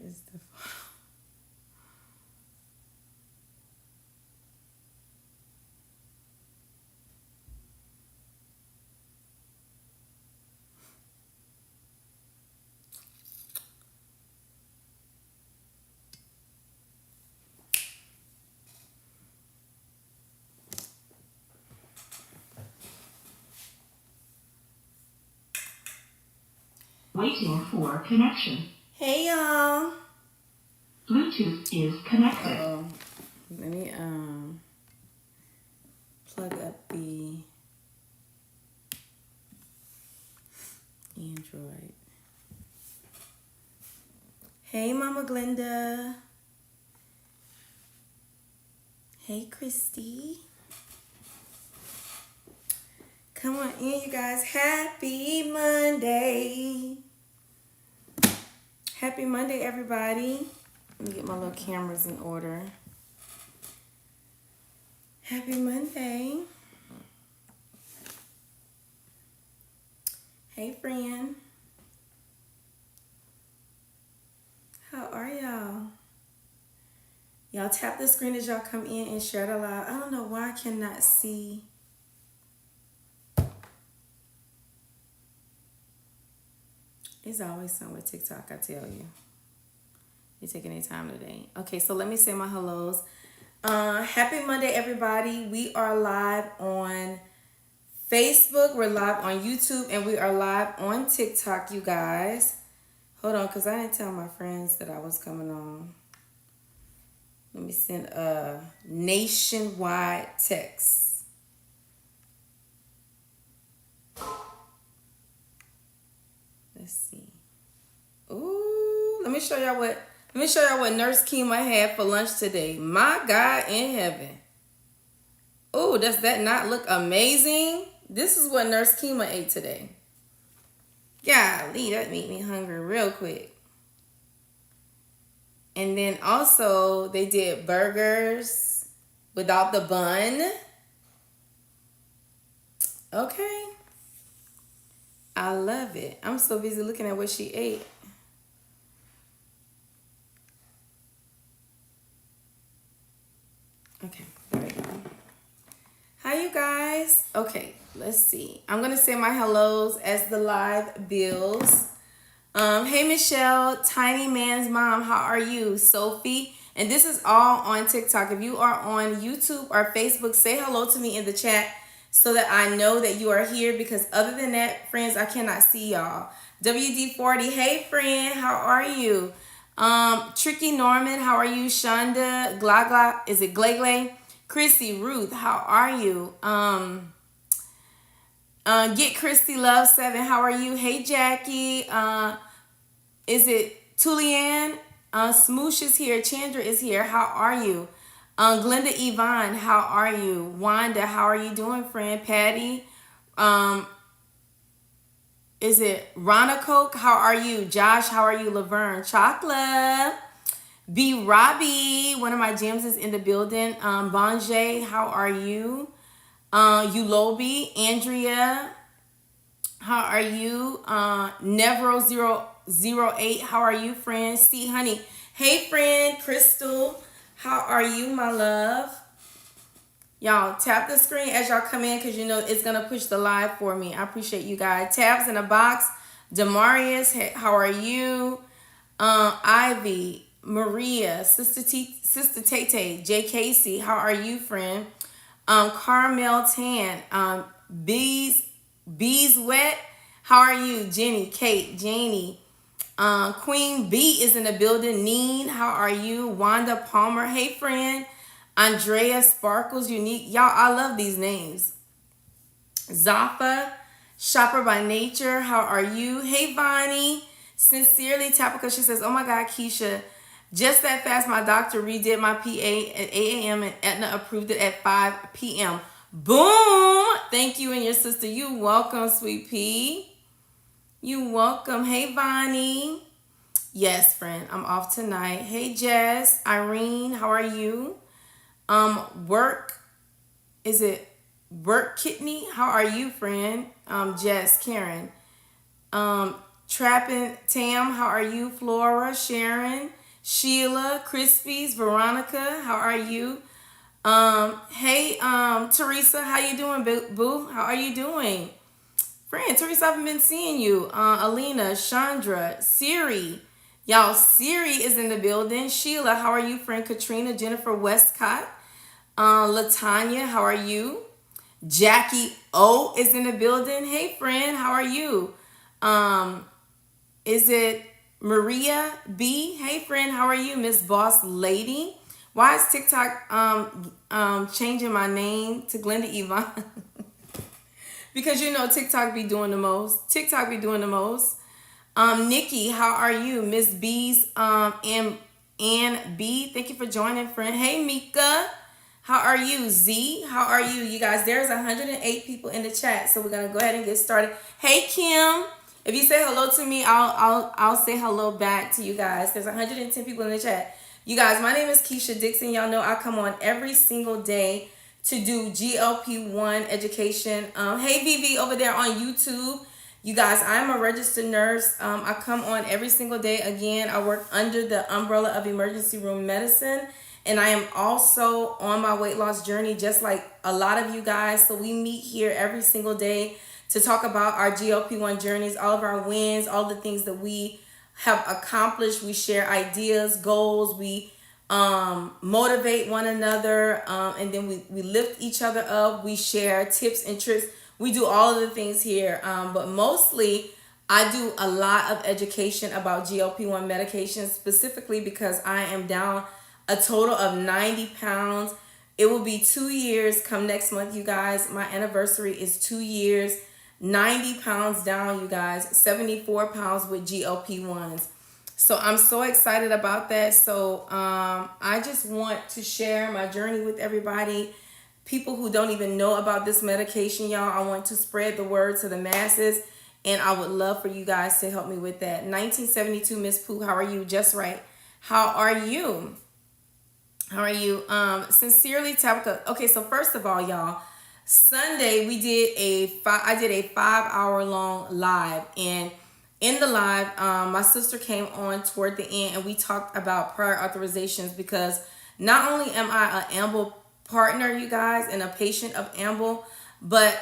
is the... Waiting for connection. Hey, y'all. Bluetooth is connected. Let me plug up the Android. Hey, Mama Glenda. Hey, Christy. Come on in, you guys. Happy Monday. Happy Monday, everybody. Let me get my little cameras in order. Happy Monday. Hey, friend. How are y'all? Y'all tap the screen as y'all come in and share it aloud. I don't know why I cannot see. It's always something with TikTok, I tell you. You're taking any time today. Okay, so let me say my hellos. Happy Monday, everybody. We are live on Facebook, we're live on YouTube, and we are live on TikTok, you guys. Hold on, because I didn't tell my friends that I was coming on. Let me send a nationwide text. Let's see. Ooh, let me show y'all what Nurse Kima had for lunch today. My God in heaven. Ooh, does that not look amazing? This is what Nurse Kima ate today. Golly, that made me hungry real quick. And then also they did burgers without the bun. Okay. I love it. I'm so busy looking at what she ate. Okay, there we go. Hi, you guys. Okay, let's see. I'm going to say my hellos as the live builds. Hey, Michelle, Tiny Man's mom. How are you? Sophie. And this is all on TikTok. If you are on YouTube or Facebook, say hello to me in the chat so that I know that you are here, because other than that, friends, I cannot see y'all. WD40, hey friend, how are you? Tricky Norman, how are you? Shonda, Glagla, is it Glagle? Chrissy, Ruth, how are you? Get Christy Love 7, how are you? Hey Jackie, is it Tulian? Smoosh is here, Chandra is here, how are you? Glenda Yvonne, how are you? Wanda, how are you doing, friend? Patty, is it Ronna Coke? How are you? Josh, how are you? Laverne, Chocolate, B. Robbie, one of my gems is in the building. Bonjay, how are you? Ulobi, Andrea, how are you? Nevro008, how are you, friend? C. Honey, hey, friend. Crystal, how are you, my love? Y'all tap the screen as y'all come in, because you know it's gonna push the live for me. I appreciate you guys. Tabs in the box. Demarius, hey, how are you? Ivy, Maria, Sister Tay, J. Casey, how are you, friend? Carmel Tan, Bees Wet, how are you? Jenny, Kate, Janie, Queen B is in the building. Neen, how are you? Wanda Palmer, hey friend. Andrea Sparkles Unique, y'all, I love these names. Zafa, Shopper by Nature, how are you? Hey Vonnie, Sincerely Tapica, she says, oh my God, Keisha, just that fast my doctor redid my PA at 8 a.m. and Aetna approved it at 5 p.m. Boom! Thank you and your sister. You welcome, sweet pea. You welcome. Hey Vonnie. Yes, friend, I'm off tonight. Hey Jess, Irene, how are you? Work Kidney, how are you, friend? Jess, Karen, Trappin' Tam, how are you? Flora, Sharon, Sheila, Crispies, Veronica, how are you? Hey, Teresa, how you doing, boo? How are you doing? Friend, Teresa, I haven't been seeing you. Alina, Chandra, Siri. Y'all, Siri is in the building. Sheila, how are you, friend? Katrina, Jennifer Westcott. Latanya, how are you? Jackie O is in the building. Hey, friend, how are you? Is it Maria B? Hey, friend, how are you? Miss Boss Lady. Why is TikTok changing my name to Glenda Yvonne? Because you know TikTok be doing the most. TikTok be doing the most. Nikki, how are you? Miss B's and B. Thank you for joining, friend. Hey, Mika. How are you? Z, how are you? You guys, there's 108 people in the chat, so we're gonna go ahead and get started. Hey, Kim. If you say hello to me, I'll say hello back to you guys. There's 110 people in the chat. You guys, my name is KEASHA Dixon. Y'all know I come on every single day to do GLP-1 education. Hey, Vivi over there on YouTube. You guys, I'm a registered nurse. I come on every single day. Again, I work under the umbrella of emergency room medicine. And I am also on my weight loss journey, just like a lot of you guys. So we meet here every single day to talk about our GLP-1 journeys, all of our wins, all the things that we have accomplished. We share ideas, goals. We motivate one another. And then we lift each other up. We share tips and tricks. We do all of the things here. But mostly, I do a lot of education about GLP-1 medications, specifically because I am down a total of 90 pounds. It will be 2 years come next month, you guys. My anniversary is 2 years. 90 pounds down, you guys. 74 pounds with GLP-1s. So I'm so excited about that. So I just want to share my journey with everybody. People who don't even know about this medication, y'all. I want to spread the word to the masses. And I would love for you guys to help me with that. 1972, Miss Pooh, how are you? Just right. How are you? How are you? Sincerely, Tabitha. Okay, so first of all, y'all, Sunday I did a 5-hour long live, and in the live, my sister came on toward the end, and we talked about prior authorizations because not only am I an Amble partner, you guys, and a patient of Amble, but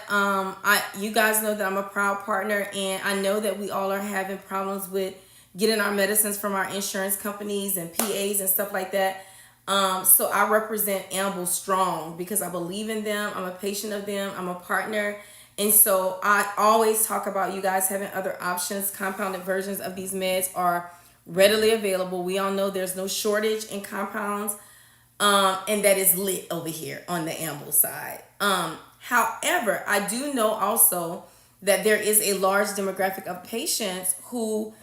you guys know that I'm a proud partner, and I know that we all are having problems with getting our medicines from our insurance companies and PAs and stuff like that. So I represent Amble strong because I believe in them. I'm a patient of them. I'm a partner. And so I always talk about you guys having other options. Compounded versions of these meds are readily available. We all know there's no shortage in compounds. And that is lit over here on the Amble side. However, I do know also that there is a large demographic of patients who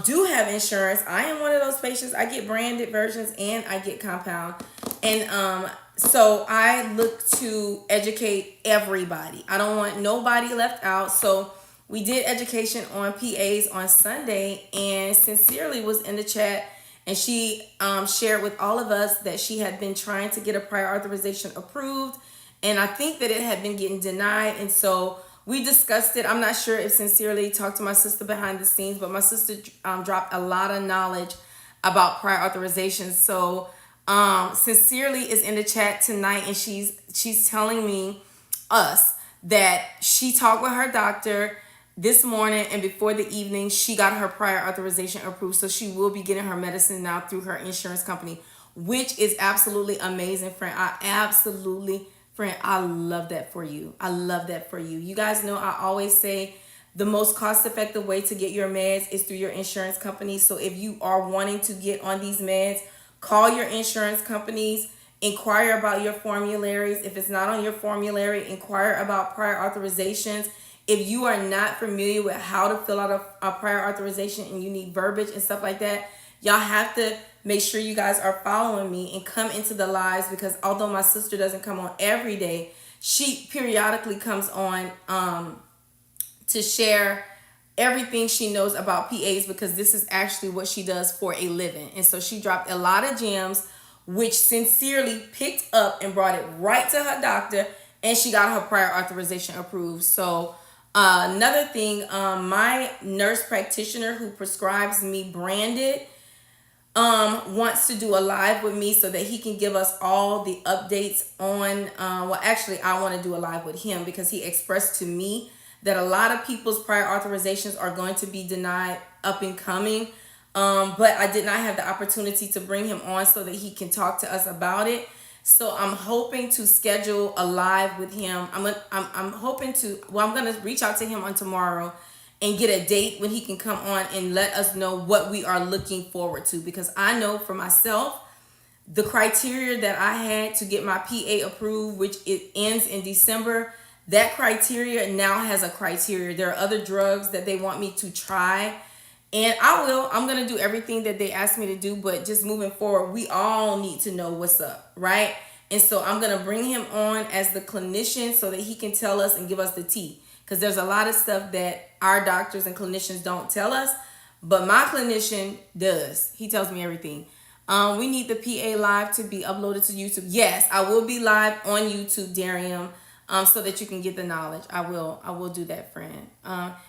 do have insurance. I am one of those patients. I get branded versions and I get compound. And so I look to educate everybody. I don't want nobody left out. So we did education on PAs on Sunday, and Sincerely was in the chat, and she shared with all of us that she had been trying to get a prior authorization approved, and I think that it had been getting denied. And so we discussed it. I'm not sure if Sincerely talked to my sister behind the scenes, but my sister dropped a lot of knowledge about prior authorizations. So Sincerely is in the chat tonight, and she's telling us that she talked with her doctor this morning, and before the evening she got her prior authorization approved. So she will be getting her medicine now through her insurance company, which is absolutely amazing, friend. I love that for you. I love that for you. You guys know I always say the most cost-effective way to get your meds is through your insurance company. So if you are wanting to get on these meds, call your insurance companies, inquire about your formularies. If it's not on your formulary, inquire about prior authorizations. If you are not familiar with how to fill out a prior authorization and you need verbiage and stuff like that, y'all have to make sure you guys are following me and come into the lives, because although my sister doesn't come on every day, she periodically comes on to share everything she knows about PAs, because this is actually what she does for a living. And so she dropped a lot of gems, which Sincerely picked up and brought it right to her doctor, and she got her prior authorization approved. So Another thing, my nurse practitioner who prescribes me branded wants to do a live with me so that he can give us all the updates on well, actually I want to do a live with him because he expressed to me that a lot of people's prior authorizations are going to be denied up and coming. But I did not have the opportunity to bring him on so that he can talk to us about it. So I'm hoping to schedule a live with him. I'm hoping to, well, I'm going to reach out to him on tomorrow and get a date when he can come on and let us know what we are looking forward to. Because I know for myself, the criteria that I had to get my PA approved, which it ends in December, that criteria now has a criteria. There are other drugs that they want me to try. And I'm going to do everything that they asked me to do. But just moving forward, we all need to know what's up, right? And so I'm going to bring him on as the clinician so that he can tell us and give us the tea. Because there's a lot of stuff that our doctors and clinicians don't tell us. But my clinician does. He tells me everything. We need the PA live to be uploaded to YouTube. Yes, I will be live on YouTube, Darium, so that you can get the knowledge. I will do that, friend.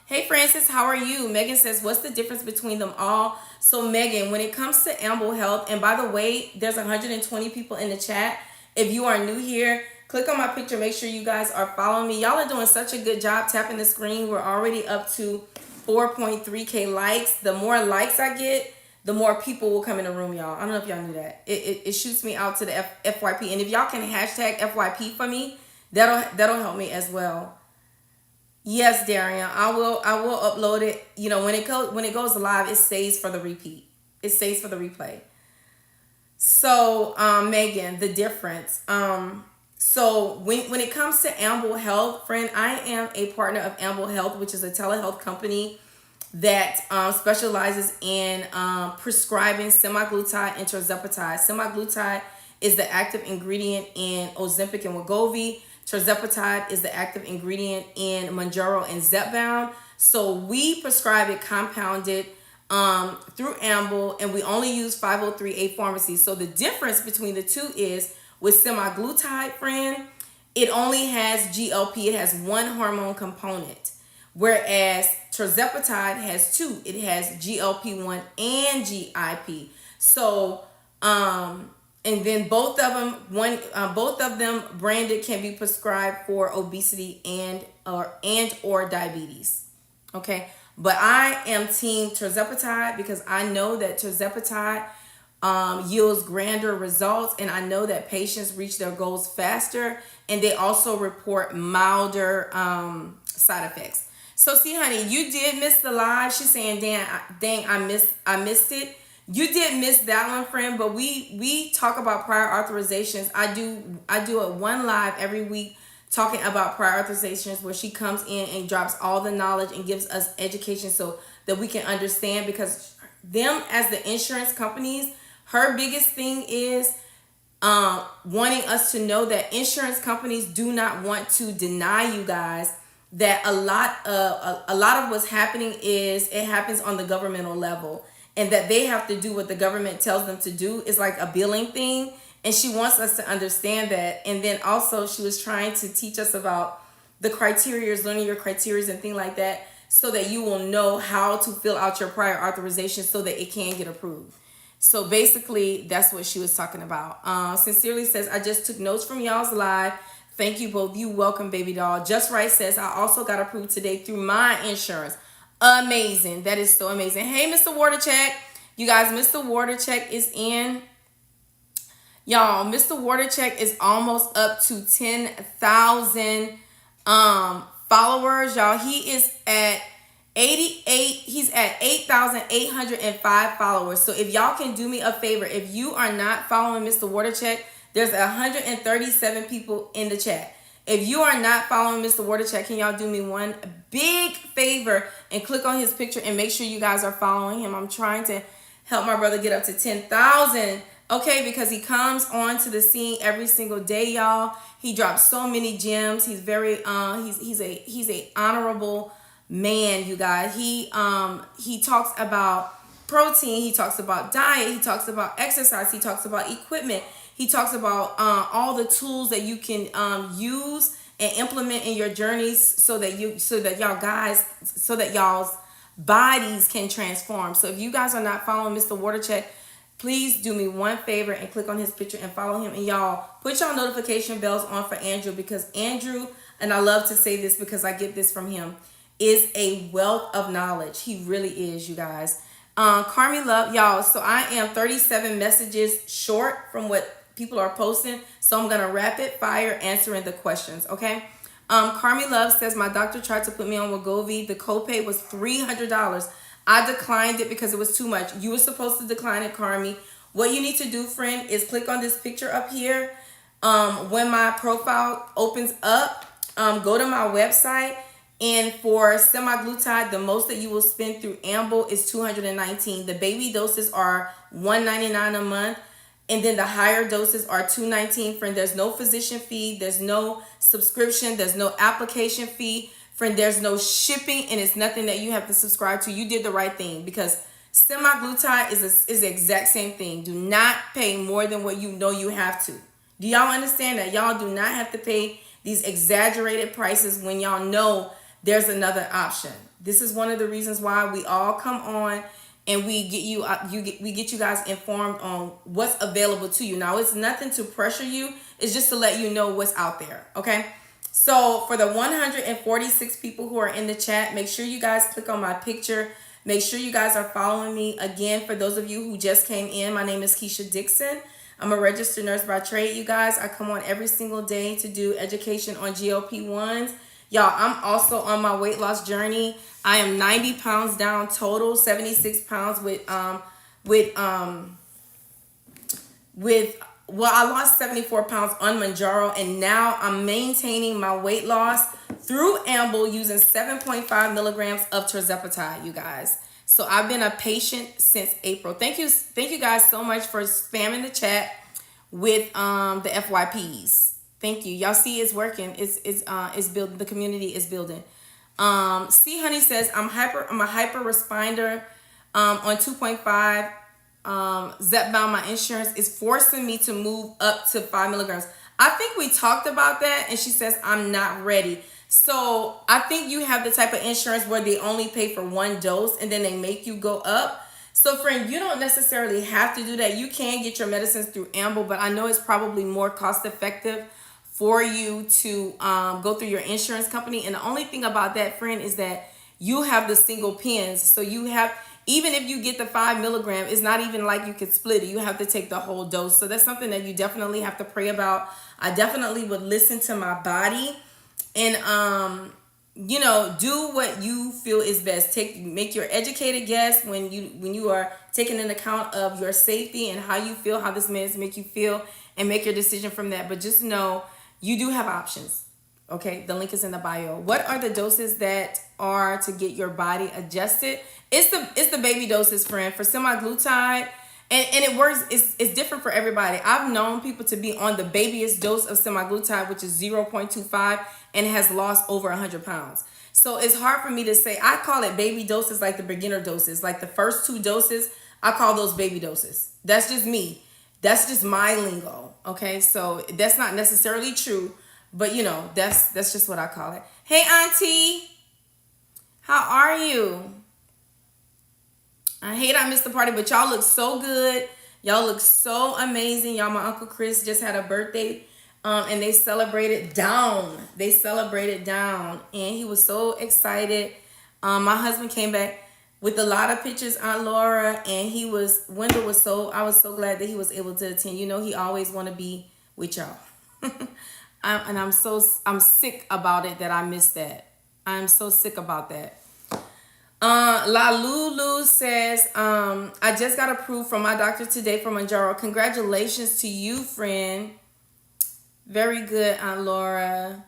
Hey, Francis, how are you? Megan says, what's the difference between them all? So, Megan, when it comes to Amble Health, and by the way, there's 120 people in the chat. If you are new here, click on my picture. Make sure you guys are following me. Y'all are doing such a good job tapping the screen. We're already up to 4.3K likes. The more likes I get, the more people will come in the room, y'all. I don't know if y'all knew that. It shoots me out to the FYP. And if y'all can hashtag FYP for me, that'll help me as well. Yes, Darian, I will upload it. You know, when it goes live, it stays for the repeat. It stays for the replay. So, Megan, the difference. So when it comes to Amble Health, friend, I am a partner of Amble Health, which is a telehealth company that specializes in prescribing semaglutide and tirzepatide. Semaglutide is the active ingredient in Ozempic and Wegovy. Tirzepatide is the active ingredient in Mounjaro and Zepbound. So we prescribe it compounded through Amble, and we only use 503A pharmacies. So the difference between the two is with semaglutide, friend, it only has GLP. It has one hormone component. Whereas tirzepatide has two. It has GLP-1 and GIP. So, and then both of them branded can be prescribed for obesity and or diabetes. Okay, but I am team tirzepatide because I know that tirzepatide yields grander results, and I know that patients reach their goals faster, and they also report milder side effects. So, see, honey, you did miss the live. She's saying, dang, I missed it. You did miss that one, friend, but we talk about prior authorizations. I do a one live every week talking about prior authorizations where she comes in and drops all the knowledge and gives us education so that we can understand, because them as the insurance companies, her biggest thing is wanting us to know that insurance companies do not want to deny you guys that a lot of what's happening is it happens on the governmental level, and that they have to do what the government tells them to do. Is like a billing thing, and she wants us to understand that. And then also she was trying to teach us about the criteria, learning your criteria and things like that, so that you will know how to fill out your prior authorization so that it can get approved. So basically that's what she was talking about. Sincerely says, I just took notes from y'all's live. Thank you both. You welcome, baby doll. Just Right says, I also got approved today through my insurance. Amazing. That is so amazing. Hey, Mr. Watercheck. You guys, Mr. Watercheck is in. Y'all, Mr. Watercheck is almost up to 10,000 followers. Y'all, he is at 88. He's at 8,805 followers. So if y'all can do me a favor, if you are not following Mr. Watercheck, there's 137 people in the chat. If you are not following Mr. Watercheck, can y'all do me one big favor and click on his picture and make sure you guys are following him? I'm trying to help my brother get up to 10,000. Okay, because he comes onto the scene every single day, y'all. He drops so many gems. He's very he's a honorable man, you guys. He talks about protein, he talks about diet, he talks about exercise, he talks about equipment. He talks about all the tools that you can use and implement in your journeys so that y'all's bodies can transform. So if you guys are not following Mr. Watercheck, please do me one favor and click on his picture and follow him. And y'all, put y'all notification bells on for Andrew, because Andrew, and I love to say this because I get this from him, is a wealth of knowledge. He really is, you guys. Carmi Love, y'all, so I am 37 messages short from what people are posting. So I'm going to rapid fire answering the questions, okay? Carmi Love says, my doctor tried to put me on Wegovy. The copay was $300. I declined it because it was too much. You were supposed to decline it, Carmi. What you need to do, friend, is click on this picture up here. When my profile opens up, go to my website. And for semaglutide, the most that you will spend through Amble is $219. The baby doses are $199 a month. And then the higher doses are $219. Friend, there's no physician fee. There's no subscription. There's no application fee. Friend, there's no shipping. And it's nothing that you have to subscribe to. You did the right thing, because semaglutide is the exact same thing. Do not pay more than what you know you have to. Do y'all understand that? Y'all do not have to pay these exaggerated prices when y'all know there's another option. This is one of the reasons why we all come on and we get you guys informed on what's available to you. Now, it's nothing to pressure you. It's just to let you know what's out there, okay? So for the 146 people who are in the chat, make sure you guys click on my picture. Make sure you guys are following me. Again, for those of you who just came in, my name is KEASHA Dixon. I'm a registered nurse by trade, you guys. I come on every single day to do education on GLP-1s. Y'all, I'm also on my weight loss journey. I am 90 pounds down total, 76 pounds well, I lost 74 pounds on Manjaro, and now I'm maintaining my weight loss through Amble using 7.5 milligrams of tirzepatide, you guys. So I've been a patient since April. Thank you guys so much for spamming the chat with the FYPs. Thank you. Y'all see it's working. It's building. The community is building. C Honey says, I'm a hyper responder on 2.5 Zepbound. My insurance is forcing me to move up to 5 milligrams. I think we talked about that, and she says I'm not ready. So I think you have the type of insurance where they only pay for one dose and then they make you go up. So friend, you don't necessarily have to do that. You can get your medicines through Amble, but I know it's probably more cost effective for you to go through your insurance company. And the only thing about that, friend, is that you have the single pens. So you have, even if you get the 5 milligram, it's not even like you could split it. You have to take the whole dose. So that's something that you definitely have to pray about. I definitely would listen to my body and, do what you feel is best. Make your educated guess when you are taking into account of your safety and how you feel, how this meds make you feel, and make your decision from that. But just know you do have options. Okay, the link is in the bio. What are the doses that are to get your body adjusted? It's the baby doses, friend. For semaglutide, and it works. It's different for everybody. I've known people to be on the babyest dose of semaglutide, which is 0.25, and has lost over 100 pounds. So it's hard for me to say. I call it baby doses, like the beginner doses, like the first 2 doses. I call those baby doses. That's just me. That's just my lingo. Okay, so that's not necessarily true. But, that's just what I call it. Hey, Auntie. How are you? I hate I missed the party, but y'all look so good. Y'all look so amazing. Y'all, my Uncle Chris just had a birthday, and they celebrated down. And he was so excited. My husband came back with a lot of pictures, Aunt Laura, and I was so glad that he was able to attend. He always want to be with y'all. I'm sick about it that I missed that. I'm so sick about that. La Lulu says, I just got approved from my doctor today for Manjaro. Congratulations to you, friend. Very good, Aunt Laura.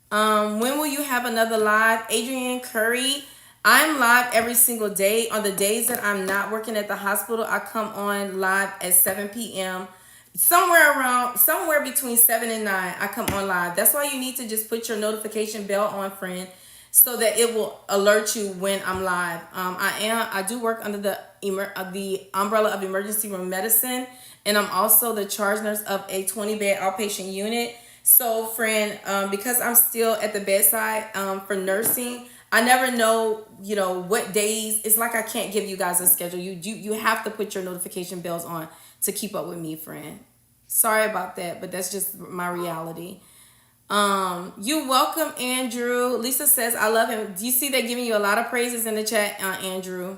When will you have another live? Adrienne Curry. I'm live every single day. On the days that I'm not working at the hospital, I come on live at 7 p.m. Somewhere between 7 and 9, I come on live. That's why you need to just put your notification bell on, friend, so that it will alert you when I'm live. I do work under the umbrella of emergency room medicine, and I'm also the charge nurse of a 20-bed outpatient unit. So, friend, because I'm still at the bedside for nursing, I never know, what days. It's like I can't give you guys a schedule. You have to put your notification bells on to keep up with me, friend. Sorry about that, but that's just my reality. You welcome, Andrew. Lisa says, I love him. Do you see they giving you a lot of praises in the chat, Andrew?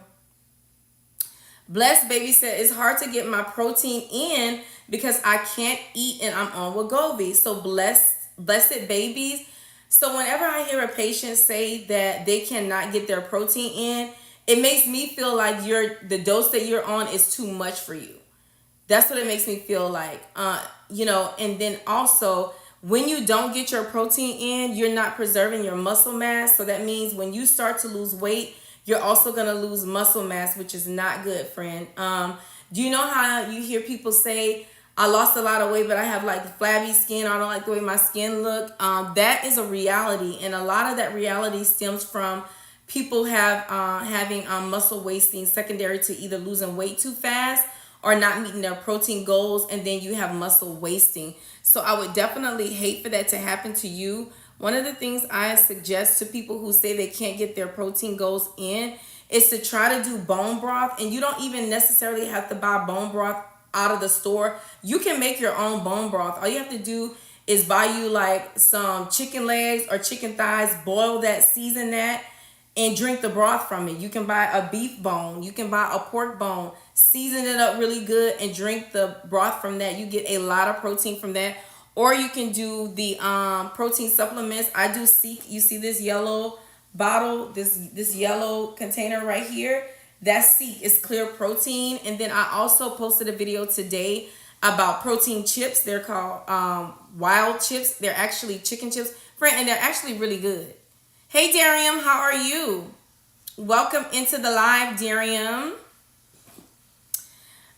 Blessed Baby said, it's hard to get my protein in because I can't eat and I'm on Wegovy. So blessed babies. So whenever I hear a patient say that they cannot get their protein in, it makes me feel like the dose that you're on is too much for you. That's what it makes me feel like. And then also when you don't get your protein in, you're not preserving your muscle mass. So that means when you start to lose weight, you're also going to lose muscle mass, which is not good, friend. Do you know how you hear people say, I lost a lot of weight, but I have like flabby skin. I don't like the way my skin look. That is a reality. And a lot of that reality stems from people having muscle wasting secondary to either losing weight too fast or not meeting their protein goals, and then you have muscle wasting. So I would definitely hate for that to happen to you. One of the things I suggest to people who say they can't get their protein goals in is to try to do bone broth. And you don't even necessarily have to buy bone broth out of the store. You can make your own bone broth. All you have to do is buy you like some chicken legs or chicken thighs, boil that, season that, and drink the broth from it. You can buy a beef bone. You can buy a pork bone. Season it up really good and drink the broth from that. You get a lot of protein from that. Or you can do the protein supplements. I do Seek. You see this yellow bottle, this yellow container right here? That's Seek. It's clear protein. And then I also posted a video today about protein chips. They're called wild chips. They're actually chicken chips, friend, and they're actually really good. Hey, Darium, how are you? Welcome into the live, Darium.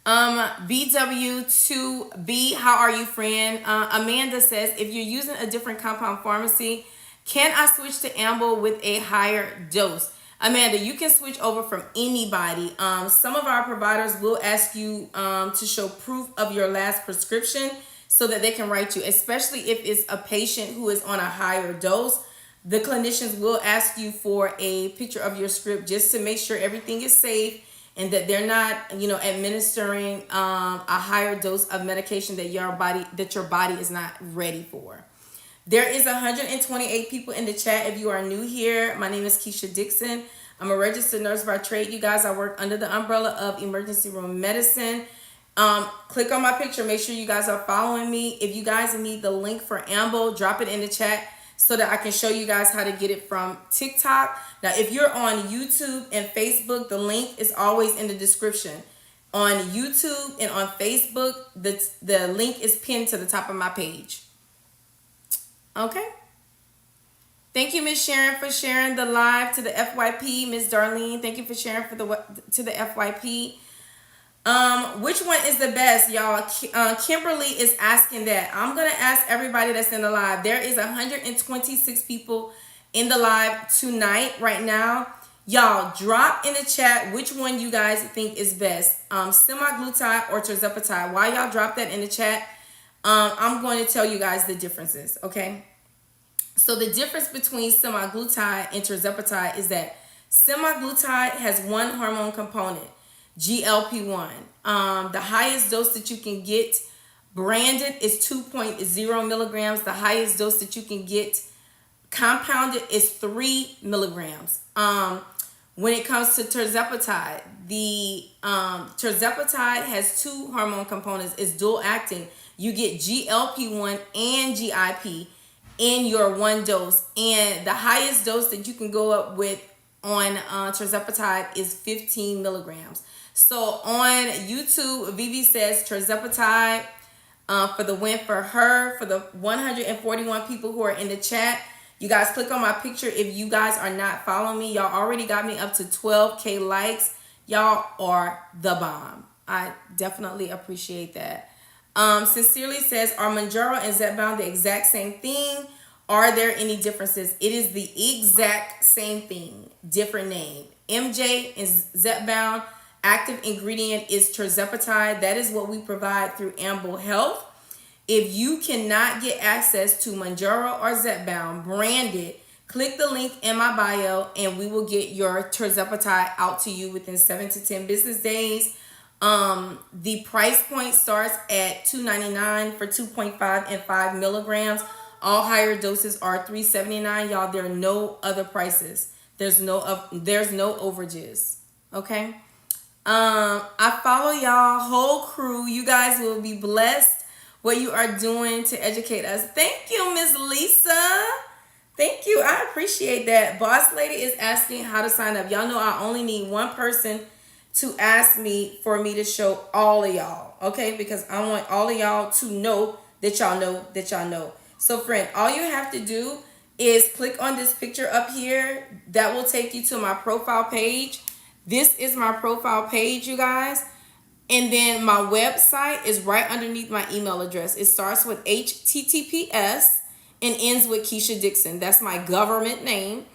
BW2B, how are you, friend? Amanda says, if you're using a different compound pharmacy, can I switch to Amble with a higher dose? Amanda, you can switch over from anybody. Some of our providers will ask you to show proof of your last prescription so that they can write you, especially if it's a patient who is on a higher dose. The clinicians will ask you for a picture of your script just to make sure everything is safe and that they're not, administering a higher dose of medication that your body is not ready for. There is 128 people in the chat. If you are new here, my name is KEASHA DiXON. I'm a registered nurse by trade. You guys, I work under the umbrella of emergency room medicine. Click on my picture. Make sure you guys are following me. If you guys need the link for Amble, drop it in the chat so that I can show you guys how to get it from TikTok. Now, if you're on YouTube and Facebook, the link is always in the description. On YouTube and on Facebook, the link is pinned to the top of my page. Okay. Thank you, Miss Sharon, for sharing the live to the FYP. Miss Darlene, thank you for sharing to the FYP. Which one is the best, y'all? Kimberly is asking that. I'm gonna ask everybody that's in the live. There is 126 people in the live tonight right now. Y'all, drop in the chat which one you guys think is best, semaglutide or tirzepatide. While y'all drop that in the chat, I'm going to tell you guys the differences, okay? So the difference between semaglutide and tirzepatide is that semaglutide has one hormone component, GLP-1. The highest dose that you can get branded is 2.0 milligrams. The highest dose that you can get compounded is 3 milligrams. When it comes to tirzepatide, the tirzepatide has two hormone components. It's dual acting. You get GLP-1 and GIP in your one dose. And the highest dose that you can go up with on tirzepatide is 15 milligrams. So on YouTube, Vivi says tirzepatide for the win for her. For the 141 people who are in the chat, you guys click on my picture. If you guys are not following me, y'all already got me up to 12K likes. Y'all are the bomb. I definitely appreciate that. Sincerely says, are Mounjaro and Zepbound the exact same thing? Are there any differences? It is the exact same thing, different name. MJ and Zepbound, active ingredient is tirzepatide. That is what we provide through Amble Health. If you cannot get access to Manjaro or Zepbound branded, click the link in my bio and we will get your tirzepatide out to you within 7 to 10 business days. The price point starts at $2.99 for 2.5 and 5 milligrams. All higher doses are $3.79. Y'all, there are no other prices. There's no overages. Okay. I follow y'all whole crew. You guys will be blessed what you are doing to educate us. Thank you, Miss Lisa. Thank you. I appreciate that. Boss Lady is asking how to sign up. Y'all know I only need one person to ask me for me to show all of y'all. Okay? Because I want all of y'all to know that y'all know that y'all know. So friend, all you have to do is click on this picture up here. That will take you to my profile page. This is my profile page, you guys. And then my website is right underneath my email address. It starts with HTTPS and ends with Keisha Dixon. That's my government name.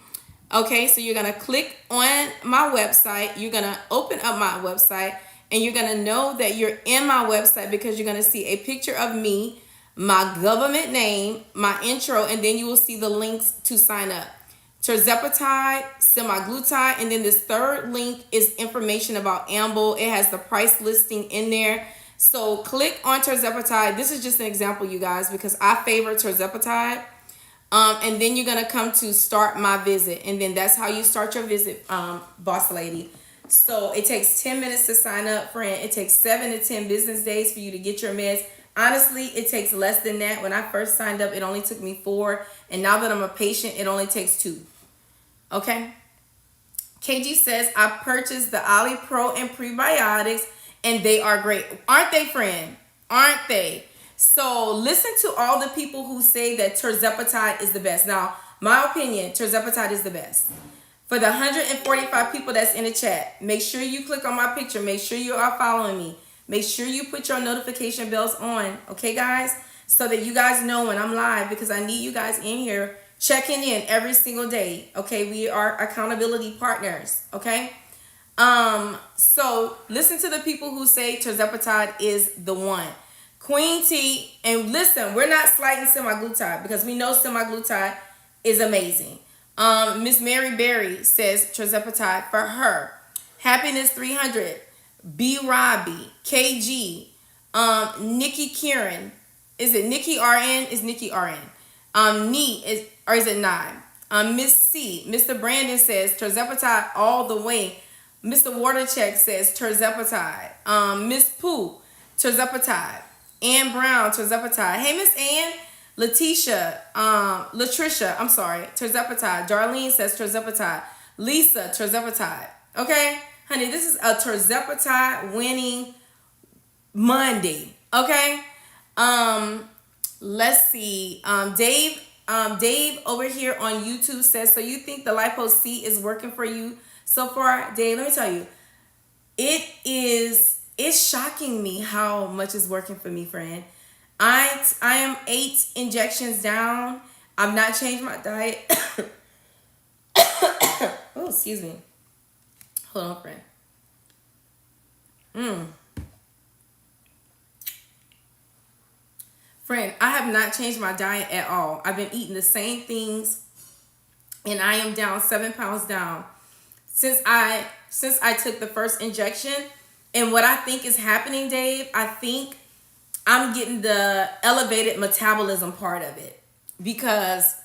Okay, so you're going to click on my website. You're going to open up my website. And you're going to know that you're in my website because you're going to see a picture of me, my government name, my intro, and then you will see the links to sign up. Tirzepatide, semaglutide, and then this third link is information about Amble. It has the price listing in there. So click on tirzepatide. This is just an example, you guys, because I favor tirzepatide. And then you're going to come to start my visit. And then that's how you start your visit, boss lady. So it takes 10 minutes to sign up, friend. It takes 7 to 10 business days for you to get your meds. Honestly, it takes less than that. When I first signed up, it only took me 4. And now that I'm a patient, it only takes 2. Okay. KG says, I purchased the Ali Pro and prebiotics and they are great. Aren't they, friend? Aren't they? So listen to all the people who say that tirzepatide is the best. Now, my opinion, tirzepatide is the best. For the 145 people that's in the chat, make sure you click on my picture. Make sure you are following me. Make sure you put your notification bells on. Okay, guys? So that you guys know when I'm live, because I need you guys in here checking in every single day. Okay, we are accountability partners. Okay, so listen to the people who say tirzepatide is the one. Queen T, and listen, we're not slighting semaglutide because we know semaglutide is amazing. Miss Mary Berry says tirzepatide for her. Happiness 300, B Robbie, KG, Nikki Kieran. Is it Nikki RN? Is Nikki RN? Neat is, or is it 9? Miss C, Mr. Brandon says tirzepatide all the way. Mr. Watercheck says tirzepatide. Miss Pooh, tirzepatide. Ann Brown, tirzepatide. Hey, Miss Ann. Latricia, I'm sorry, tirzepatide. Darlene says tirzepatide. Lisa, tirzepatide. Okay, honey, this is a tirzepatide winning Monday. Okay. Let's see. Dave over here on YouTube says, so you think the Lipo C is working for you so far? Dave, let me tell you, it's shocking me how much is working for me, friend. I am 8 injections down. I've not changed my diet. Oh, excuse me. Hold on, friend. Friend, I have not changed my diet at all. I've been eating the same things, and I am down 7 pounds down since I took the first injection. And what I think is happening, Dave, I think I'm getting the elevated metabolism part of it because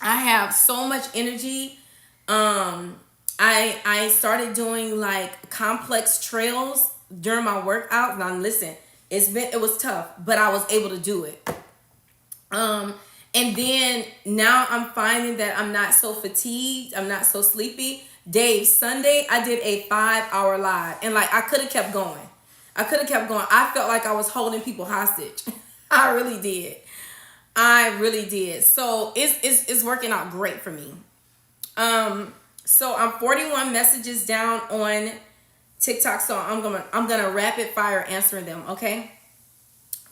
I have so much energy. I started doing like complex trails during my workout. Now listen, it was tough, but I was able to do it. And then now I'm finding that I'm not so fatigued. I'm not so sleepy. Dave, Sunday, I did a 5-hour live and like I could have kept going. I felt like I was holding people hostage. I really did. So it's working out great for me. So I'm 41 messages down on TikTok. So I'm gonna rapid fire answering them. Okay.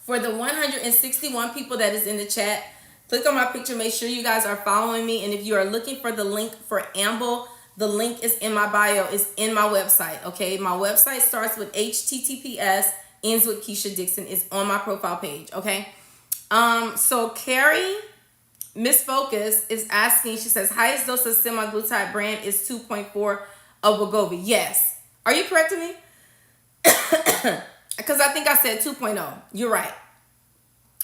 For the 161 people that is in the chat, click on my picture. Make sure you guys are following me. And if you are looking for the link for Amble, the link is in my bio. It's in my website. Okay. My website starts with HTTPS ends with Keisha Dixon is on my profile page. Okay. So Carrie Miss Focus is asking, she says, highest dose of semaglutide brand is 2.4 of Wegovy. Yes. Are you correcting me? Because I think I said 2.0. You're right.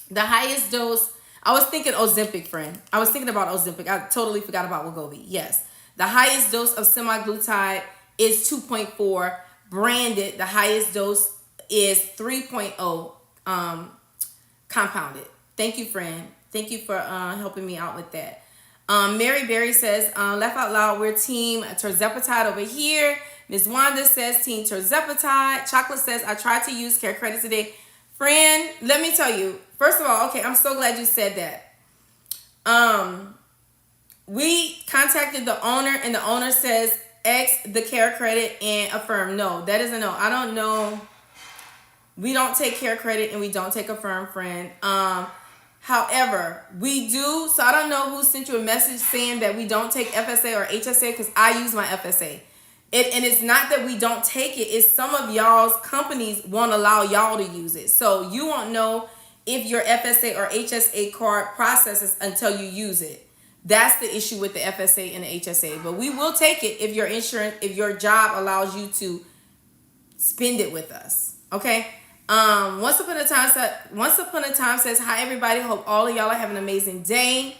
The highest dose, I was thinking Ozempic, friend. I was thinking about Ozempic. I totally forgot about Wegovy. Yes. The highest dose of semaglutide is 2.4. Branded, the highest dose is 3.0 compounded. Thank you, friend. Thank you for helping me out with that. Mary Berry says, laugh out loud, we're team tirzepatide over here. Ms. Wanda says team tirzepatide. Chocolate says, I tried to use care credit today. Friend, let me tell you. First of all, okay, I'm so glad you said that. We contacted the owner, and the owner says X the care credit and affirm. No, that is a no. I don't know. We don't take care credit and we don't take affirm, friend. However, we do. So I don't know who sent you a message saying that we don't take FSA or HSA, because I use my FSA. And it's not that we don't take it. It's some of y'all's companies won't allow y'all to use it. So you won't know if your FSA or HSA card processes until you use it. That's the issue with the FSA and the HSA. But we will take it if your insurance, if your job allows you to spend it with us. Okay? Once upon a time says, hi everybody, hope all of y'all are having an amazing day.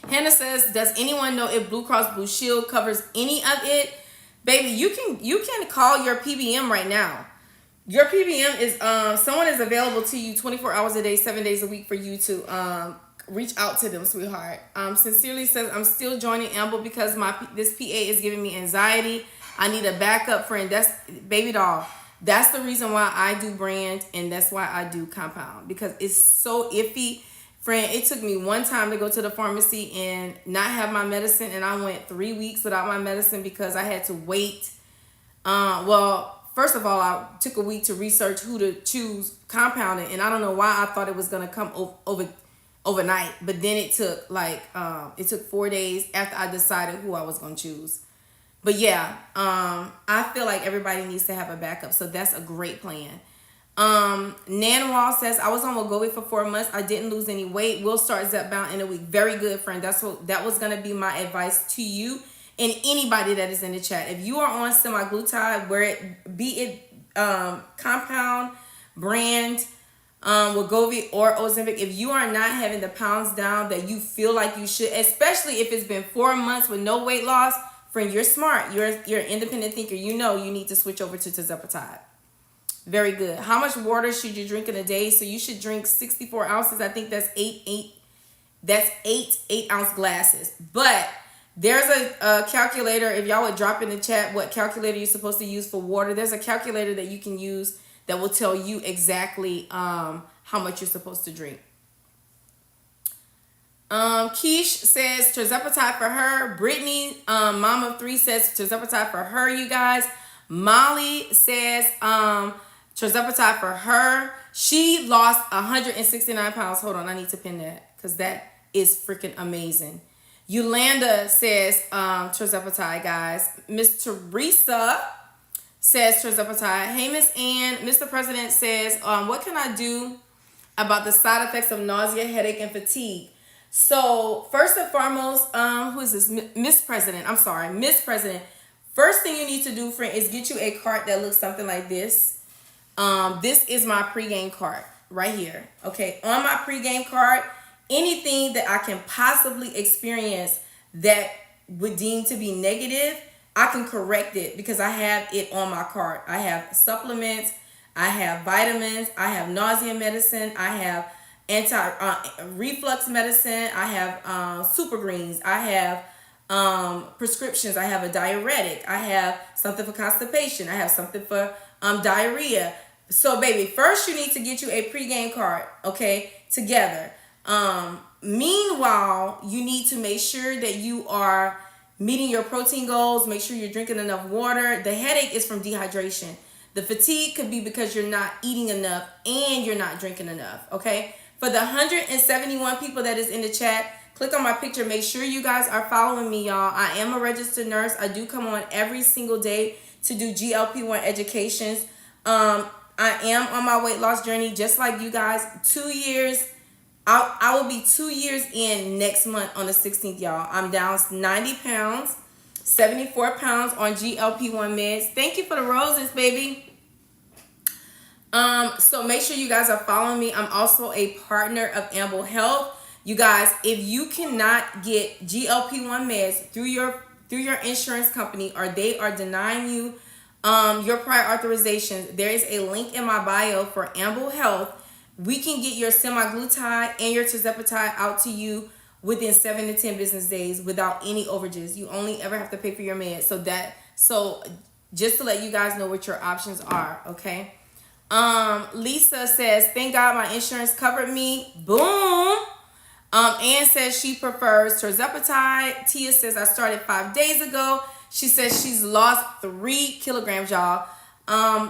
Hannah says, does anyone know if Blue Cross Blue Shield covers any of it? Baby, you can call your PBM right now. Your PBM is someone is available to you 24 hours a day, 7 days a week for you to reach out to them, sweetheart. Sincerely says, I'm still joining Amble because this PA is giving me anxiety. I need a backup friend. That's baby doll. That's the reason why I do brand, and that's why I do compound, because it's so iffy. Friend, it took me one time to go to the pharmacy and not have my medicine, and I went 3 weeks without my medicine because I had to wait. Well, first of all, I took a week to research who to choose compounding, and I don't know why I thought it was going to come overnight, but then it took it took 4 days after I decided who I was going to choose. But yeah, I feel like everybody needs to have a backup. So that's a great plan. Nan Wall says, I was on Wegovy for 4 months. I didn't lose any weight. We'll start Zepbound in a week. Very good, friend. That was going to be my advice to you and anybody that is in the chat. If you are on semaglutide, be it compound, brand, Wegovy or Ozempic, if you are not having the pounds down that you feel like you should, especially if it's been 4 months with no weight loss, friend, you're smart. You're an independent thinker. You know you need to switch over to tirzepatide. Very good. How much water should you drink in a day? So you should drink 64 ounces. I think that's eight ounce glasses. But there's a calculator. If y'all would drop in the chat what calculator you're supposed to use for water, there's a calculator that you can use that will tell you exactly how much you're supposed to drink. Keish says tirzepatide for her. Brittany, mom of 3, says tirzepatide for her, you guys. Molly says tirzepatide for her. She lost 169 pounds. Hold on, I need to pin that because that is freaking amazing. Yolanda says tirzepatide, guys. Miss Teresa says tirzepatide. Hey, Miss Ann. Mr. President says, what can I do about the side effects of nausea, headache, and fatigue? So first and foremost, who is this? Miss President. I'm sorry, Miss President. First thing you need to do, friend, is get you a cart that looks something like this. This is my pregame cart right here. Okay, on my pregame cart, anything that I can possibly experience that would deem to be negative, I can correct it because I have it on my cart. I have supplements, I have vitamins, I have nausea medicine, I have reflux medicine, I have super greens, I have prescriptions, I have a diuretic, I have something for constipation, I have something for diarrhea. So baby, first you need to get you a pregame cart, okay, together. Meanwhile, you need to make sure that you are meeting your protein goals, make sure you're drinking enough water. The headache is from dehydration. The fatigue could be because you're not eating enough and you're not drinking enough, okay? For the 171 people that is in the chat, click on my picture. Make sure you guys are following me, y'all. I am a registered nurse. I do come on every single day to do GLP-1 educations. I am on my weight loss journey, just like you guys. 2 years. I will be 2 years in next month on the 16th, y'all. I'm down 90 pounds, 74 pounds on GLP-1 meds. Thank you for the roses, baby. So make sure you guys are following me. I'm also a partner of Amble Health. You guys, if you cannot get GLP-1 meds through your insurance company, or they are denying you your prior authorizations, there is a link in my bio for Amble Health. We can get your semaglutide and your tirzepatide out to you within 7 to 10 business days without any overages. You only ever have to pay for your meds. So just to let you guys know what your options are, okay? Lisa says, thank God my insurance covered me. Boom. Ann says she prefers tirzepatide. Tia says I started 5 days ago. She says she's lost 3 kilograms, y'all.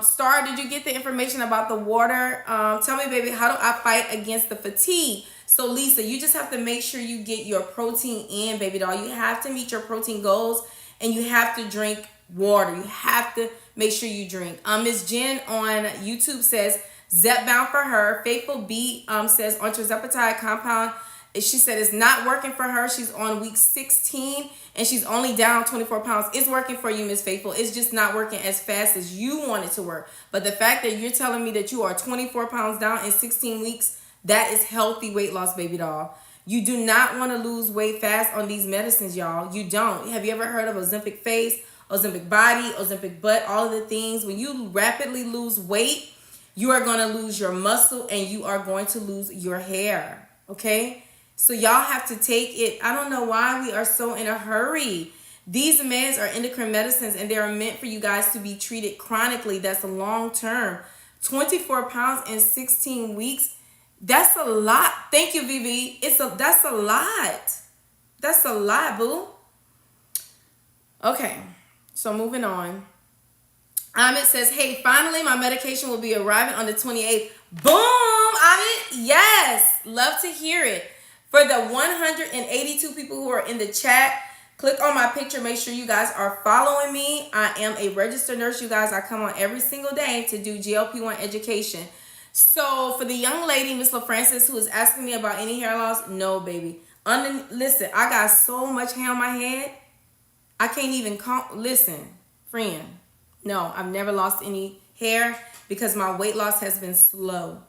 Star, did you get the information about the water? Tell me, baby, how do I fight against the fatigue? So, Lisa, you just have to make sure you get your protein in, baby doll. You have to meet your protein goals, and you have to drink water. You have to make sure you drink. Miss Jen on YouTube says Zepbound for her. Faithful B says on tirzepatide compound. She said it's not working for her. She's on week 16 and she's only down 24 pounds. It's working for you, Miss Faithful. It's just not working as fast as you want it to work. But the fact that you're telling me that you are 24 pounds down in 16 weeks, that is healthy weight loss, baby doll. You do not want to lose weight fast on these medicines, y'all. You don't. Have you ever heard of Ozempic face, Ozempic body, Ozempic butt, all of the things? When you rapidly lose weight, you are going to lose your muscle and you are going to lose your hair, okay? So y'all have to take it. I don't know why we are so in a hurry. These meds are endocrine medicines and they are meant for you guys to be treated chronically. That's long term. 24 pounds in 16 weeks. That's a lot. Thank you, Vivi. That's a lot. That's a lot, boo. Okay. So moving on. Amit says, hey, finally my medication will be arriving on the 28th. Boom, Amit. Yes. Love to hear it. For the 182 people who are in the chat, click on my picture. Make sure you guys are following me. I am a registered nurse, you guys. I come on every single day to do GLP-1 education. So for the young lady, Miss LaFrancis, who is asking me about any hair loss, no, baby. Listen, I got so much hair on my head. I can't even listen, friend. No, I've never lost any hair because my weight loss has been slow.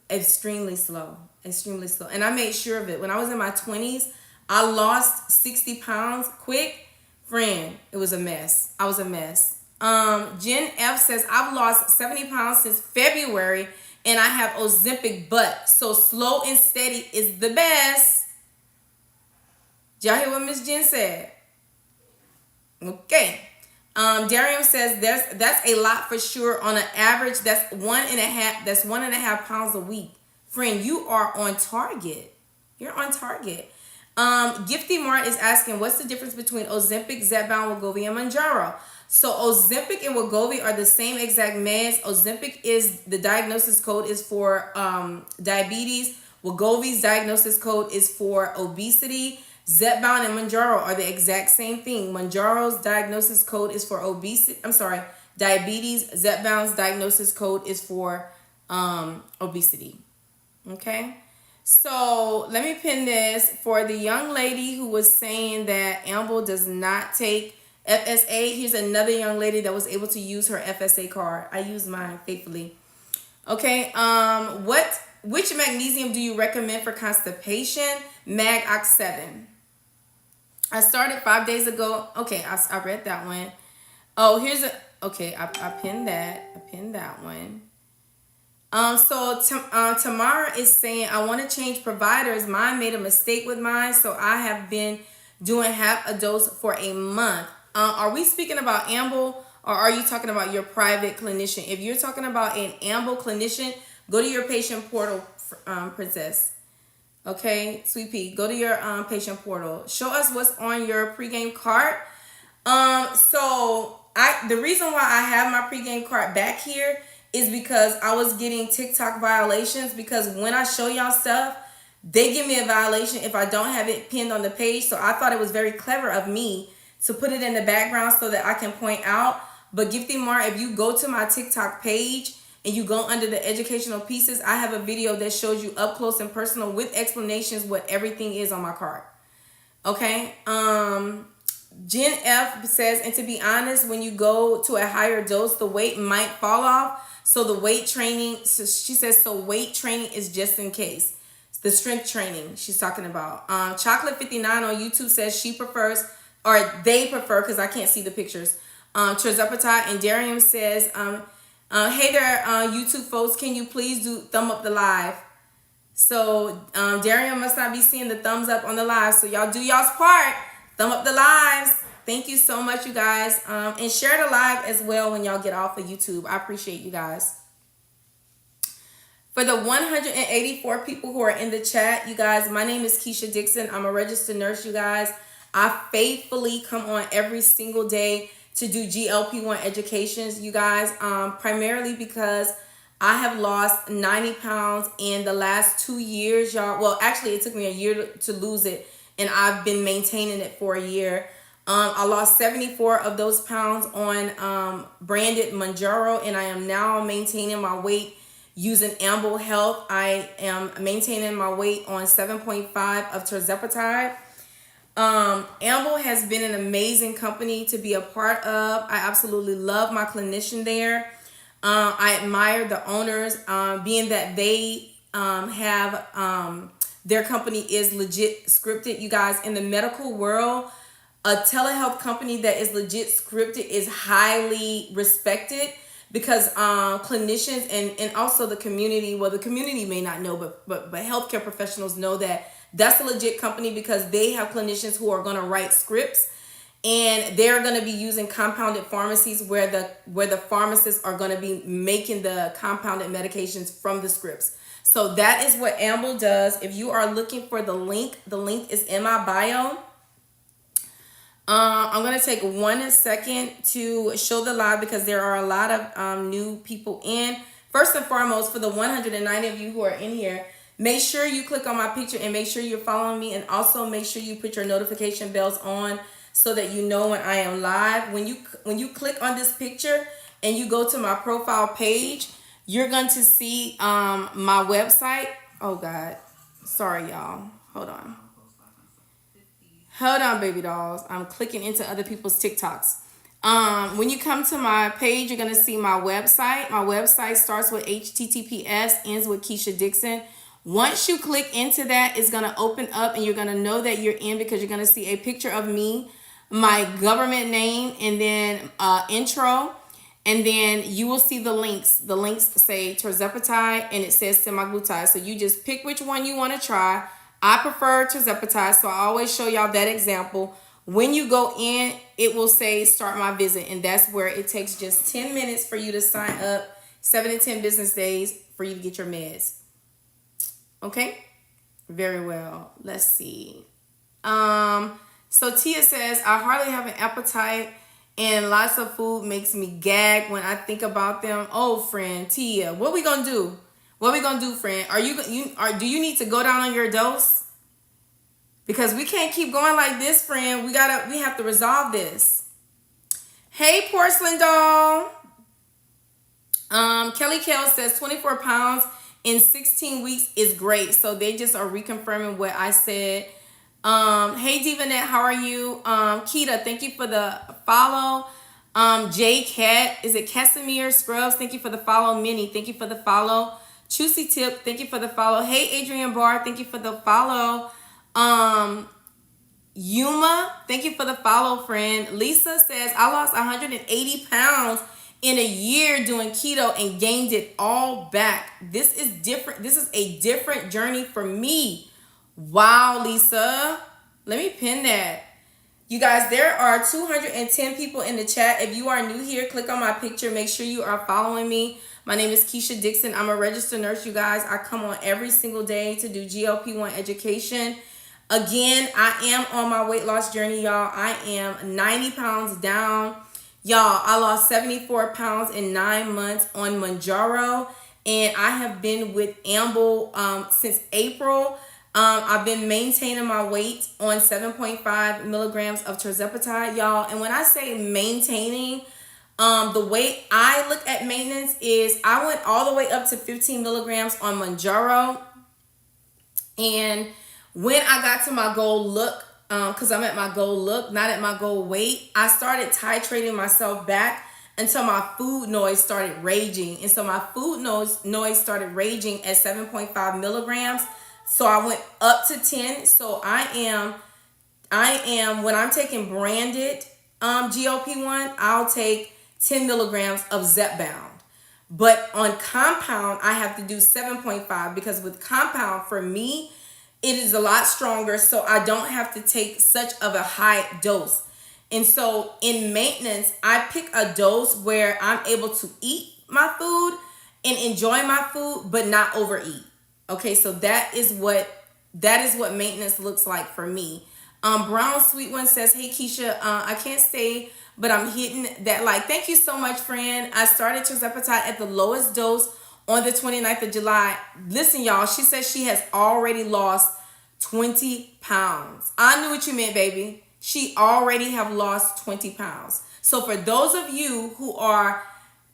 Extremely slow. Extremely slow. And I made sure of it. When I was in my 20s, I lost 60 pounds quick. Friend, it was a mess. I was a mess. Jen F says, I've lost 70 pounds since February and I have Ozempic butt. So slow and steady is the best. Did y'all hear what Miss Jen said? Okay. Darium says that's a lot for sure. On an average, that's 1.5 pounds a week. Friend, you are on target. You're on target. Gifty Mart is asking, what's the difference between Ozempic, Zepbound, Wegovy, and Mounjaro? So Ozempic and Wegovy are the same exact meds. Ozempic is the diagnosis code is for diabetes. Wegovy's diagnosis code is for obesity. Zepbound and Mounjaro are the exact same thing. Mounjaro's diagnosis code is for diabetes. Zepbound's diagnosis code is for obesity. Okay, so let me pin this for the young lady who was saying that Amble does not take FSA. Here's another young lady that was able to use her FSA card. I use mine faithfully. Okay, which magnesium do you recommend for constipation? Mag Ox 7. I started 5 days ago. Okay, I read that one. Oh, I pinned that. I pinned that one. So Tamara is saying, I want to change providers. Mine made a mistake with mine, so I have been doing half a dose for a month. Are we speaking about Amble, or are you talking about your private clinician? If you're talking about an Amble clinician, go to your patient portal, princess. Okay, Sweet Pea, go to your patient portal. Show us what's on your pregame cart. The reason why I have my pregame cart back here is because I was getting TikTok violations, because when I show y'all stuff, they give me a violation if I don't have it pinned on the page. So I thought it was very clever of me to put it in the background so that I can point out. But Gifty Mar, if you go to my TikTok page and you go under the educational pieces, I have a video that shows you up close and personal with explanations what everything is on my cart. Okay. Jen F says, and to be honest, when you go to a higher dose, the weight might fall off. So the weight training, so she says, so weight training is just in case. The strength training she's talking about. Chocolate 59 on YouTube says she prefers, or they prefer, because I can't see the pictures, tirzepatide. And Darium says, hey there, YouTube folks, can you please do thumb up the live? So Darium must not be seeing the thumbs up on the live. So y'all do y'all's part. Thumb up the lives. Thank you so much, you guys. And share the live as well when y'all get off of YouTube. I appreciate you guys. For the 184 people who are in the chat, you guys, my name is KEASHA Dixon. I'm a registered nurse, you guys. I faithfully come on every single day to do GLP-1 educations, you guys, primarily because I have lost 90 pounds in the last 2 years, y'all. Well, actually, it took me a year to lose it, and I've been maintaining it for a year. I lost 74 of those pounds on branded Mounjaro, and I am now maintaining my weight using Amble Health. I am maintaining my weight on 7.5 of tirzepatide. Amble has been an amazing company to be a part of. I absolutely love my clinician there. I admire the owners, being that they have their company is legit scripted. You guys, in the medical world, a telehealth company that is legit scripted is highly respected, because clinicians and also the community, well, the community may not know, but healthcare professionals know that that's a legit company, because they have clinicians who are going to write scripts, and they're going to be using compounded pharmacies where the pharmacists are going to be making the compounded medications from the scripts. So that is what Amble does. If you are looking for the link is in my bio. I'm going to take 1 second to show the live, because there are a lot of new people in. First and foremost, for the 190 of you who are in here, make sure you click on my picture and make sure you're following me, and also make sure you put your notification bells on so that you know when I am live. When you click on this picture and you go to my profile page, you're going to see my website. Oh God, sorry y'all. Hold on, baby dolls. I'm clicking into other people's TikToks. When you come to my page, you're going to see my website. My website starts with HTTPS, ends with KEASHA Dixon. Once you click into that, it's going to open up, and you're going to know that you're in, because you're going to see a picture of me, my government name, and then intro. And then you will see the links. The links say tirzepatide, and it says semaglutide. So you just pick which one you want to try. I prefer tirzepatide, so I always show y'all that example. When you go in, it will say start my visit, and that's where it takes just 10 minutes for you to sign up, 7 to 10 business days for you to get your meds. Okay? Very well. Let's see. So Tia says, I hardly have an appetite, and lots of food makes me gag when I think about them. Oh, friend, Tia, what we gonna do? What we gonna do, friend? Do you need to go down on your dose? Because we can't keep going like this, friend. We have to resolve this. Hey, porcelain doll. Kelly Kale says 24 pounds in 16 weeks is great. So they just are reconfirming what I said. Hey, Divanette, how are you? Keita, thank you for the follow. J Cat, is it Casimir Scrubs? Thank you for the follow. Minnie, thank you for the follow. Chusy Tip, thank you for the follow. Hey, Adrian Barr, thank you for the follow. Yuma, thank you for the follow, friend. Lisa says, I lost 180 pounds in a year doing keto and gained it all back. This is different. This is a different journey for me. Wow, Lisa. Let me pin that. You guys, there are 210 people in the chat. If you are new here, click on my picture. Make sure you are following me. My name is KEASHA Dixon. I'm a registered nurse, you guys. I come on every single day to do GLP-1 education. Again, I am on my weight loss journey, y'all. I am 90 pounds down. Y'all, I lost 74 pounds in 9 months on Mounjaro. And I have been with Amble since April. I've been maintaining my weight on 7.5 milligrams of tirzepatide, y'all. And when I say maintaining, The way I look at maintenance is I went all the way up to 15 milligrams on Manjaro. And when I got to my goal look, because I'm at my goal look, not at my goal weight, I started titrating myself back until my food noise started raging. And so my food noise started raging at 7.5 milligrams. So I went up to 10. So I am when I'm taking branded GLP-1, I'll take 10 milligrams of Zepbound. But on compound, I have to do 7.5 because with compound, for me, it is a lot stronger. So I don't have to take such of a high dose. And so in maintenance, I pick a dose where I'm able to eat my food and enjoy my food, but not overeat. Okay, so that is what maintenance looks like for me. Brown Sweet One says, hey Keisha, I can't stay, but I'm hitting that like. Thank you so much, friend. I started tirzepatide at the lowest dose on the 29th of July. Listen, y'all, she says she has already lost 20 pounds. I knew what you meant, baby. She already have lost 20 pounds. So for those of you who are,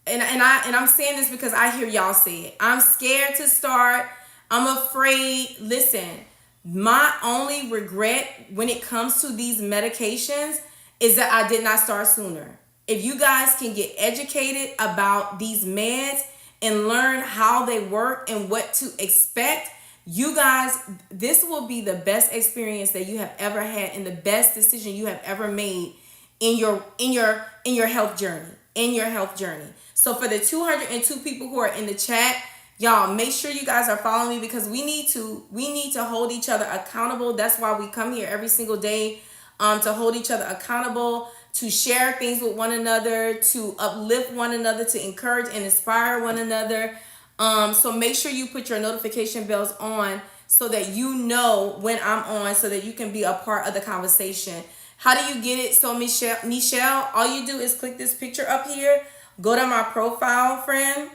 and I'm saying this because I hear y'all say it, I'm scared to start. I'm afraid. Listen, my only regret when it comes to these medications is that I did not start sooner. If you guys can get educated about these meds and learn how they work and what to expect, you guys, this will be the best experience that you have ever had and the best decision you have ever made in your health journey. So for the 202 people who are in the chat, y'all make sure you guys are following me because we need to hold each other accountable. That's why we come here every single day, to hold each other accountable, to share things with one another, to uplift one another, to encourage and inspire one another. So make sure you put your notification bells on so that you know when I'm on, so that you can be a part of the conversation. How do you get it? So Michelle, all you do is click this picture up here. Go to my profile, friend.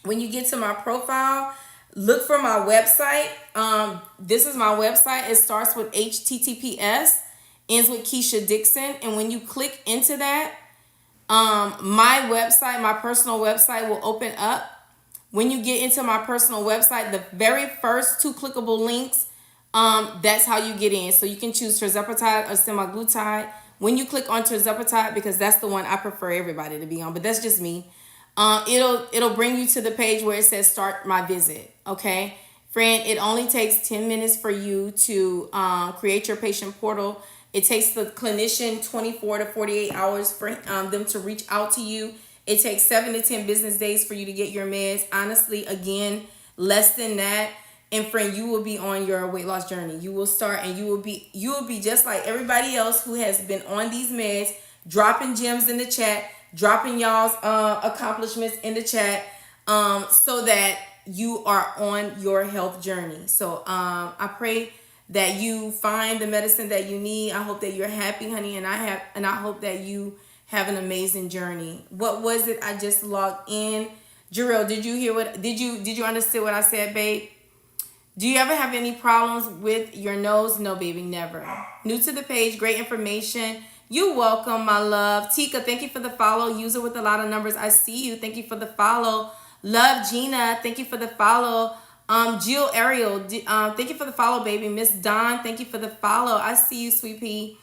When you get to my profile, look for my website. This is my website. It starts with HTTPS, ends with Keisha Dixon. And when you click into that, my website, my personal website will open up. When you get into my personal website, the very first two clickable links, that's how you get in. So you can choose tirzepatide or semaglutide. When you click on tirzepatide, because that's the one I prefer everybody to be on, but that's just me. It'll bring you to the page where it says start my visit. Okay, friend, it only takes 10 minutes for you to create your patient portal. It takes the clinician 24 to 48 hours for them to reach out to you. It takes 7 to 10 business days for you to get your meds. Honestly, again, less than that. And friend, you will be on your weight loss journey. You will start and you will be just like everybody else who has been on these meds, dropping gems in the chat, dropping y'all's accomplishments in the chat, so that you are on your health journey. So I pray that you find the medicine that you need. I hope that you're happy, honey, and I hope that you have an amazing journey. What was it? I just logged in. Jarrell, did you understand what I said, babe? Do you ever have any problems with your nose? No, baby, never. New to the page, great information. You're welcome, my love. Tika, thank you for the follow. User with a lot of numbers, I see you. Thank you for the follow. Love Gina, thank you for the follow. Jill Ariel, thank you for the follow, baby. Miss Dawn, thank you for the follow. I see you, sweet pea.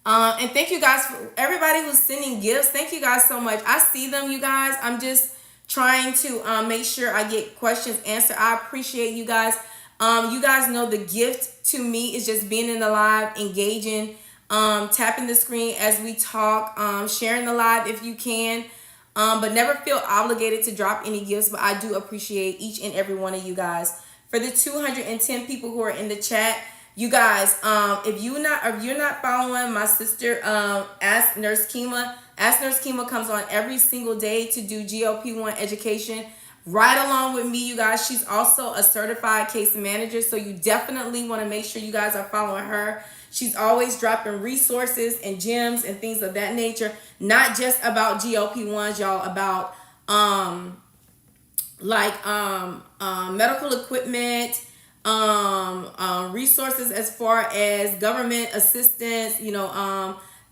And thank you guys for everybody who's sending gifts. Thank you guys so much. I see them, you guys. I'm just trying to make sure I get questions answered. I appreciate you guys. You guys know the gift to me is just being in the live, engaging, tapping the screen as we talk, sharing the live if you can, but never feel obligated to drop any gifts. But I do appreciate each and every one of you guys. For the 210 people who are in the chat, you guys, if you're not following my sister, Ask Nurse Kima. Ask Nurse Kima comes on every single day to do GLP-1 education right along with me, you guys. She's also a certified case manager, so you definitely want to make sure you guys are following her. She's always dropping resources and gems and things of that nature, not just about GLP-1s, y'all, about medical equipment, resources as far as government assistance,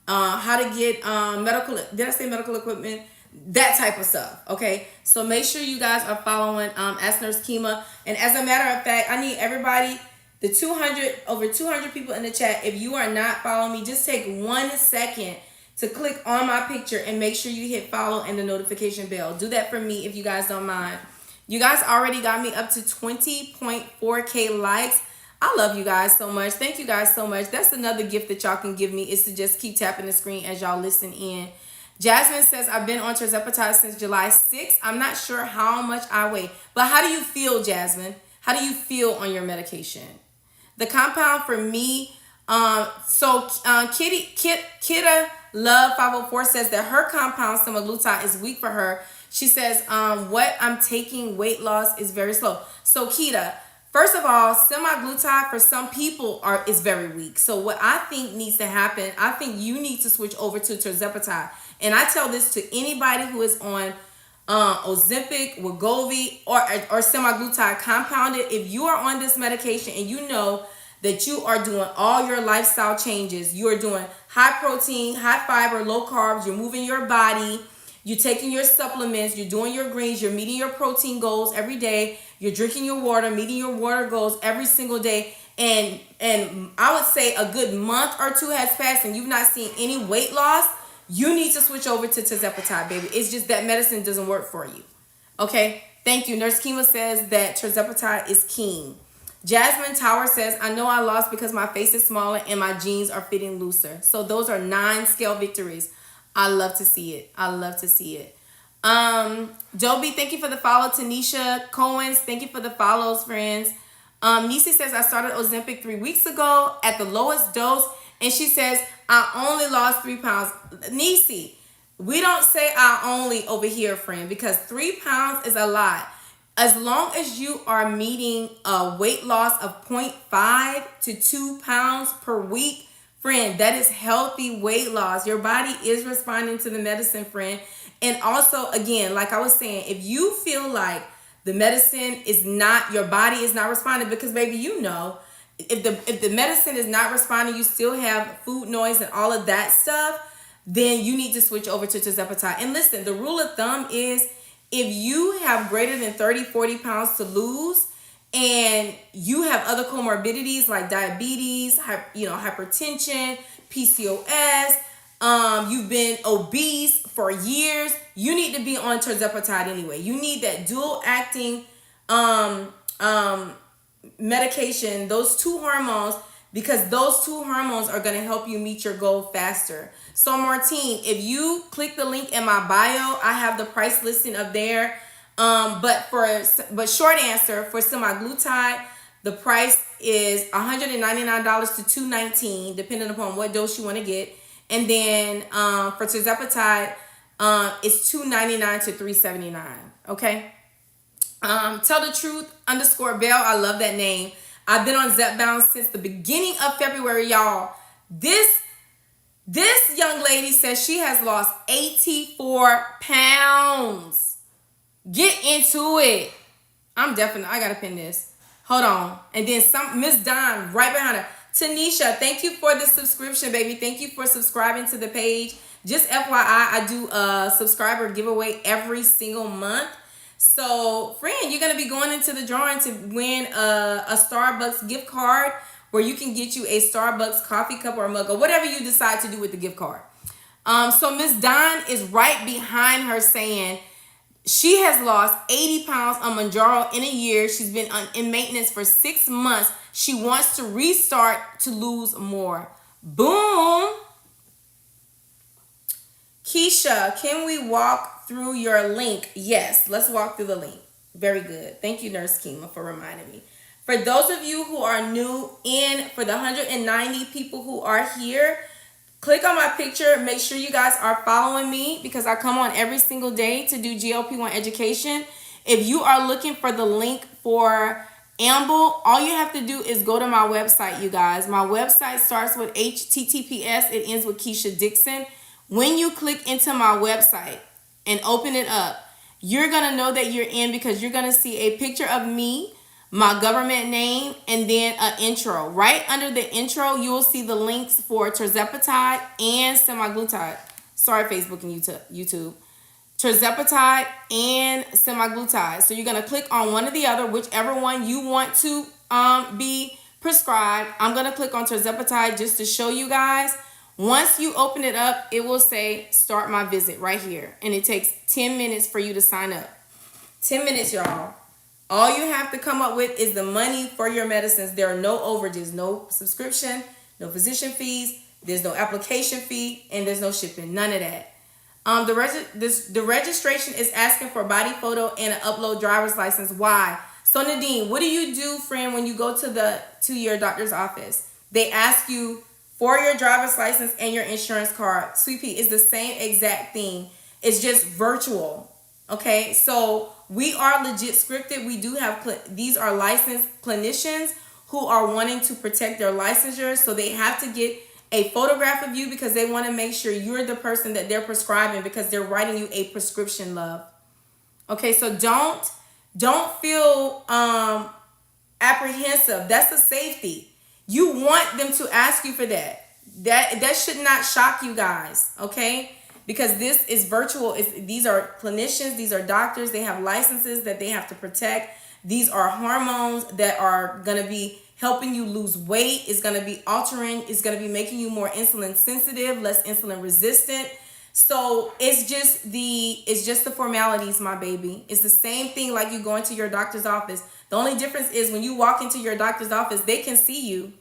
how to get medical, did I say medical equipment? That type of stuff, okay? So make sure you guys are following Ask Nurse Kima. And as a matter of fact, I need everybody, the over 200 people in the chat, if you are not following me, just take 1 second to click on my picture and make sure you hit follow and the notification bell. Do that for me if you guys don't mind. You guys already got me up to 20.4K likes. I love you guys so much. Thank you guys so much. That's another gift that y'all can give me, is to just keep tapping the screen as y'all listen in. Jasmine says, I've been on tirzepatide since July 6th. I'm not sure how much I weigh. But how do you feel, Jasmine? How do you feel on your medication? The compound for me, Kidda Love 504 says that her compound, semaglutide, is weak for her. She says, what I'm taking, weight loss is very slow. So Kidda, first of all, semaglutide for some people is very weak. So what I think needs to happen, I think you need to switch over to tirzepatide. And I tell this to anybody who is on Ozempic, Wegovy, or semaglutide compounded. If you are on this medication and you know that you are doing all your lifestyle changes, you are doing high protein, high fiber, low carbs, you're moving your body, you're taking your supplements, you're doing your greens, you're meeting your protein goals every day, you're drinking your water, meeting your water goals every single day, and I would say a good month or two has passed and you've not seen any weight loss, you need to switch over to tirzepatide, baby. It's just that medicine doesn't work for you. Okay? Thank you. Nurse Kima says that tirzepatide is king. Jasmine Tower says, I know I lost because my face is smaller and my jeans are fitting looser. So those are 9 scale victories. I love to see it. I love to see it. Joby, thank you for the follow. Tanisha Coens, thank you for the follows, friends. Nisi says, I started Ozempic 3 weeks ago at the lowest dose. And she says, I only lost 3 pounds. Nisi, we don't say I only over here, friend, because 3 pounds is a lot. As long as you are meeting a weight loss of 0.5 to 2 pounds per week, friend, that is healthy weight loss. Your body is responding to the medicine, friend. And also, again, like I was saying, if you feel like the medicine is not, your body is not responding, because baby, you know, if the medicine is not responding, you still have food noise and all of that stuff, then you need to switch over to tirzepatide. And listen, the rule of thumb is, if you have greater than 30, 40 pounds to lose and you have other comorbidities like diabetes, hypertension, PCOS, you've been obese for years, you need to be on tirzepatide anyway. You need that dual acting medication, those 2 hormones, because those 2 hormones are going to help you meet your goal faster. So Martine, if you click the link in my bio, I have the price listing up there. But short answer, for semaglutide, the price is $199 to $219, depending upon what dose you want to get. And then for tirzepatide, it's $299 to $379. Okay. Tell the truth _ Bell. I love that name. I've been on Zepbound since the beginning of February, y'all. This young lady says she has lost 84 pounds. Get into it. I gotta pin this. Hold on. And then Miss Don right behind her. Tanisha, thank you for the subscription, baby. Thank you for subscribing to the page. Just FYI, I do a subscriber giveaway every single month. So, friend, you're going to be going into the drawing to win a Starbucks gift card, where you can get you a Starbucks coffee cup or mug or whatever you decide to do with the gift card. So Miss Don is right behind her saying she has lost 80 pounds on Mounjaro in a year. She's been in maintenance for 6 months. She wants to restart to lose more. Boom. Keisha, can we walk through your link? Yes, let's walk through the link. Very good. Thank you, Nurse Kima, for reminding me. For those of you who are new in, for the 190 people who are here, click on my picture. Make sure you guys are following me, because I come on every single day to do GLP-1 education. If you are looking for the link for Amble, all you have to do is go to my website, you guys. My website starts with HTTPS. It ends with KEASHA Dixon. When you click into my website and open it up, you're going to know that you're in, because you're going to see a picture of me, my government name, and then an intro. Right under the intro, you will see the links for tirzepatide and semaglutide. Sorry, Facebook and YouTube. Tirzepatide and semaglutide. So you're going to click on one or the other, whichever one you want to be prescribed. I'm going to click on tirzepatide just to show you guys. Once you open it up, it will say start my visit right here. And it takes 10 minutes for you to sign up. 10 minutes, y'all. All you have to come up with is the money for your medicines. There are no overages, no subscription, no physician fees, there's no application fee, and there's no shipping. None of that. The registration is asking for a body photo and an upload driver's license. Why? So Nadine, what do you do, friend, when you go to your doctor's office? They ask you for your driver's license and your insurance card. Sweet Pea, is the same exact thing. It's just virtual. Okay, so we are legit scripted. We do have, these are licensed clinicians who are wanting to protect their licensure. So they have to get a photograph of you because they want to make sure you're the person that they're prescribing because they're writing you a prescription, love. Okay, so don't feel apprehensive. That's a safety. You want them to ask you for that. That should not shock you guys, okay? Because this is virtual. These are clinicians. These are doctors. They have licenses that they have to protect. These are hormones that are going to be helping you lose weight. It's going to be altering. It's going to be making you more insulin sensitive, less insulin resistant. So it's just the formalities, my baby. It's the same thing like you go into your doctor's office. The only difference is when you walk into your doctor's office, they can see you.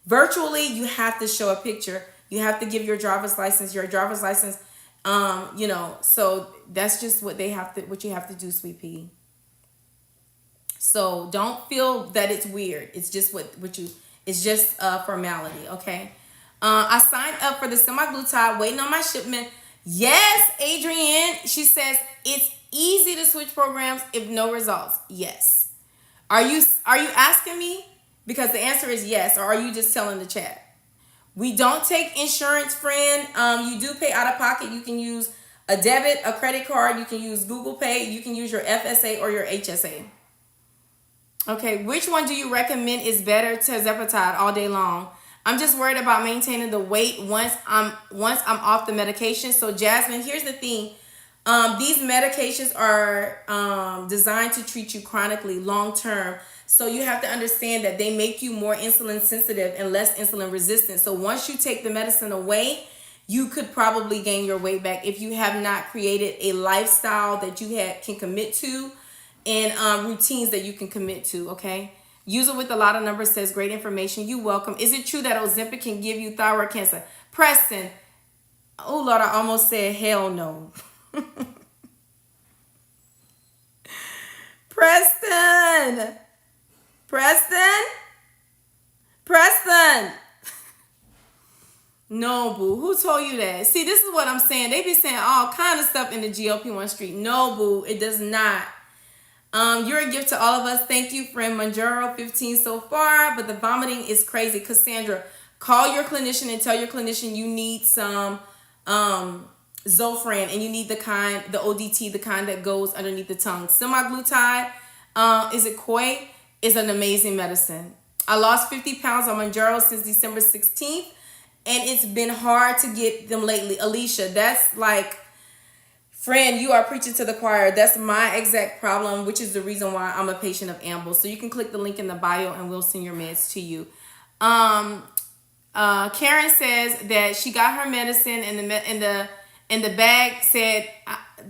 Virtually, you have to show a picture. You have to give your driver's license. So that's just what you have to do, Sweet Pea. So don't feel that it's weird. It's just it's just a formality, okay? I signed up for the semaglutide, waiting on my shipment. Yes, Adrienne, she says it's easy to switch programs if no results. Yes. Are you asking me? Because the answer is yes, or are you just telling the chat? We don't take insurance, friend. You do pay out of pocket. You can use a debit, a credit card. You can use Google Pay. You can use your FSA or your HSA. Okay, which one do you recommend is better? Tirzepatide all day long. I'm just worried about maintaining the weight once I'm off the medication. So Jasmine, here's the thing. These medications are designed to treat you chronically, long term. So you have to understand that they make you more insulin sensitive and less insulin resistant. So once you take the medicine away, you could probably gain your weight back if you have not created a lifestyle that you can commit to and routines that you can commit to, okay? User with a lot of numbers says, great information. You welcome. Is it true that Ozempic can give you thyroid cancer? Preston. Oh, Lord, I almost said hell no. Preston. No, boo. Who told you that? See, this is what I'm saying. They be saying all kind of stuff in the GLP-1 street. No, boo. It does not. You're a gift to all of us. Thank you, friend. Manjaro, 15 so far, but the vomiting is crazy. Cassandra, call your clinician and tell your clinician you need some Zofran and you need the ODT, the kind that goes underneath the tongue. Semaglutide, is it Koi? Is an amazing medicine. I lost 50 pounds on Manjaro since December 16th, and it's been hard to get them lately. Alicia, that's like, friend, you are preaching to the choir. That's my exact problem, which is the reason why I'm a patient of Amble. So you can click the link in the bio and we'll send your meds to you. Karen says that she got her medicine and the bag said,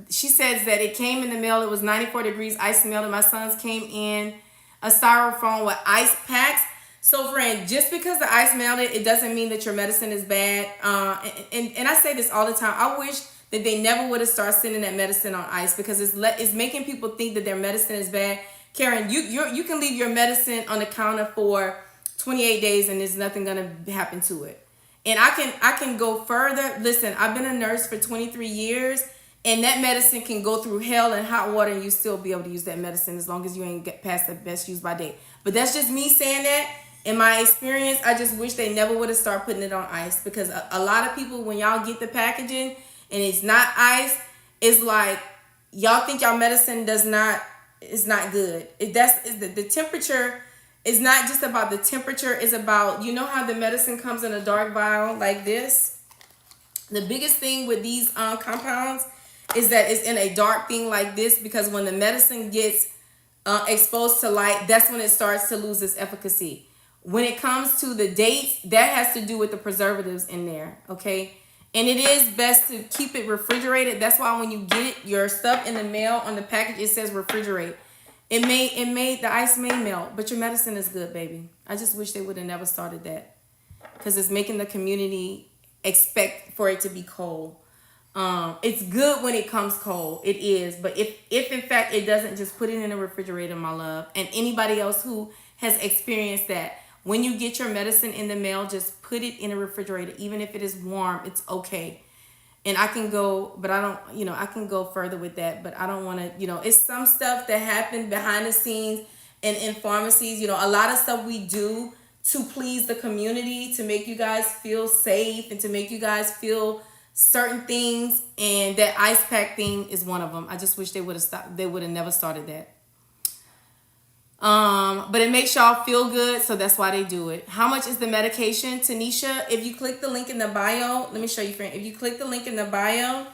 she says that it came in the mail. It was 94 degrees, ice melted. My son's came in a styrofoam with ice packs. So friend, just because the ice melted, it doesn't mean that your medicine is bad. And I say this all the time. I wish that they never would have started sending that medicine on ice because it's making people think that their medicine is bad. Karen, you can leave your medicine on the counter for 28 days and there's nothing gonna happen to it. And I can go further. Listen, I've been a nurse for 23 years and that medicine can go through hell and hot water and you still be able to use that medicine as long as you ain't get past the best use by date. But that's just me saying that. In my experience, I just wish they never would have started putting it on ice because a lot of people, when y'all get the packaging and it's not ice, it's like y'all think y'all medicine does not good. The temperature is not just about the temperature. It's about, you know how the medicine comes in a dark vial like this. The biggest thing with these compounds is that it's in a dark thing like this, because when the medicine gets exposed to light, that's when it starts to lose its efficacy. When it comes to the dates, that has to do with the preservatives in there, okay? And it is best to keep it refrigerated. That's why when you get your stuff in the mail, on the package, it says refrigerate. The ice may melt, but your medicine is good, baby. I just wish they would have never started that, because it's making the community expect for it to be cold. It's good when it comes cold. It is. But if in fact it doesn't, just put it in a refrigerator, my love. And anybody else who has experienced that, when you get your medicine in the mail, just put it in a refrigerator. Even if it is warm, it's okay. And I can go, but I don't, I can go further with that, but I don't want to, it's some stuff that happened behind the scenes and in pharmacies. A lot of stuff we do to please the community, to make you guys feel safe and to make you guys feel certain things. And that ice pack thing is one of them. I just wish they would have stopped. They would have never started that. But it makes y'all feel good, so that's why they do it. How much is the medication, Tanisha? If you click the link in the bio, let me show you, friend. If you click the link in the bio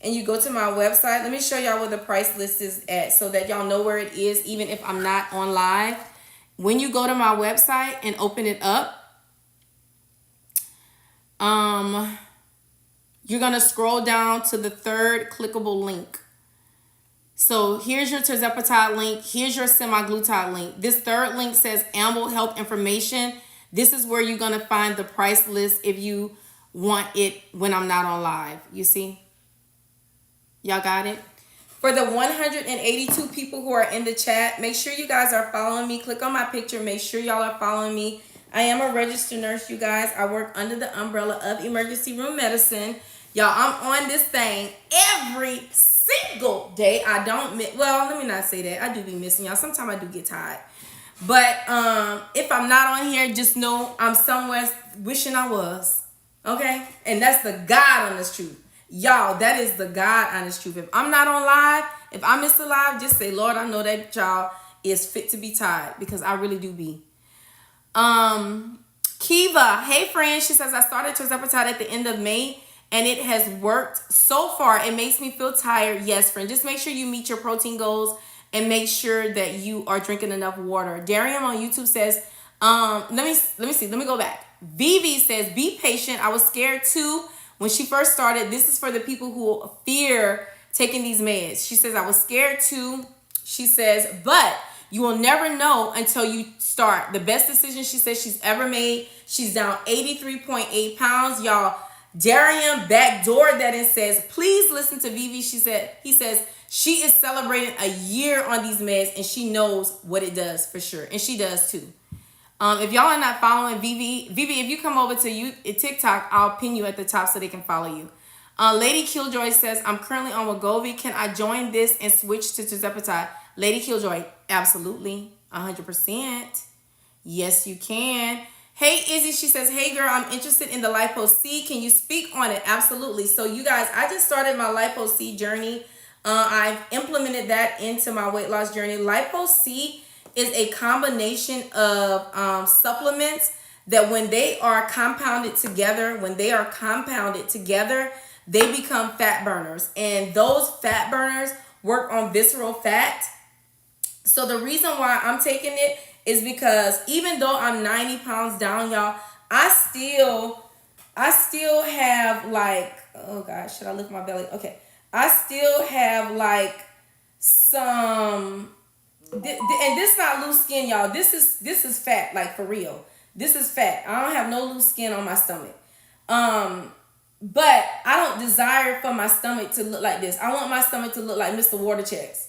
and you go to my website, let me show y'all where the price list is at, so that y'all know where it is, even if I'm not on live. When you go to my website and open it up, you're gonna scroll down to the third clickable link. So here's your tirzepatide link. Here's your semaglutide link. This third link says Amble Health Information. This is where you're going to find the price list if you want it when I'm not on live. You see? Y'all got it? For the 182 people who are in the chat, make sure you guys are following me. Click on my picture. Make sure y'all are following me. I am a registered nurse, you guys. I work under the umbrella of emergency room medicine. Y'all, I'm on this thing every single day. I don't miss, well, let me not say that. I do be missing y'all. Sometimes I do get tired. But if I'm not on here, just know I'm somewhere wishing I was. Okay? And that's the God honest truth. Y'all, that is the God honest truth. If I'm not on live, if I miss a live, just say, Lord, I know that y'all is fit to be tired, because I really do be. Kiva, hey friend, she says, I started tirzepatide at the end of May, and it has worked so far. It makes me feel tired. Yes, friend. Just make sure you meet your protein goals and make sure that you are drinking enough water. Darian on YouTube says, let me see. Let me go back. Vivi says, be patient. I was scared too when she first started. This is for the people who fear taking these meds. She says, I was scared too. She says, but you will never know until you start. The best decision, she says, she's ever made. She's down 83.8 pounds. Y'all, Darian backdoored that and says, please listen to Vivi. He says she is celebrating a year on these meds and she knows what it does for sure. And she does too. If y'all are not following Vivi, if you come over to TikTok, I'll pin you at the top so they can follow you. Lady Killjoy says, I'm currently on Wegovy. Can I join this and switch to tirzepatide? Lady Killjoy, absolutely. 100%. Yes, you can. Hey, Izzy, she says, hey, girl, I'm interested in the Lipo C. Can you speak on it? Absolutely. So, you guys, I just started my Lipo C journey. I've implemented that into my weight loss journey. Lipo C is a combination of supplements that when they are compounded together, they become fat burners. And those fat burners work on visceral fat. So, the reason why I'm taking it is because even though I'm 90 pounds down, y'all, I still have like, oh gosh, should I lift my belly? Okay. I still have like some, and this is not loose skin, y'all. This is fat, like for real. This is fat. I don't have no loose skin on my stomach. But I don't desire for my stomach to look like this. I want my stomach to look like Mr. Waterchecks.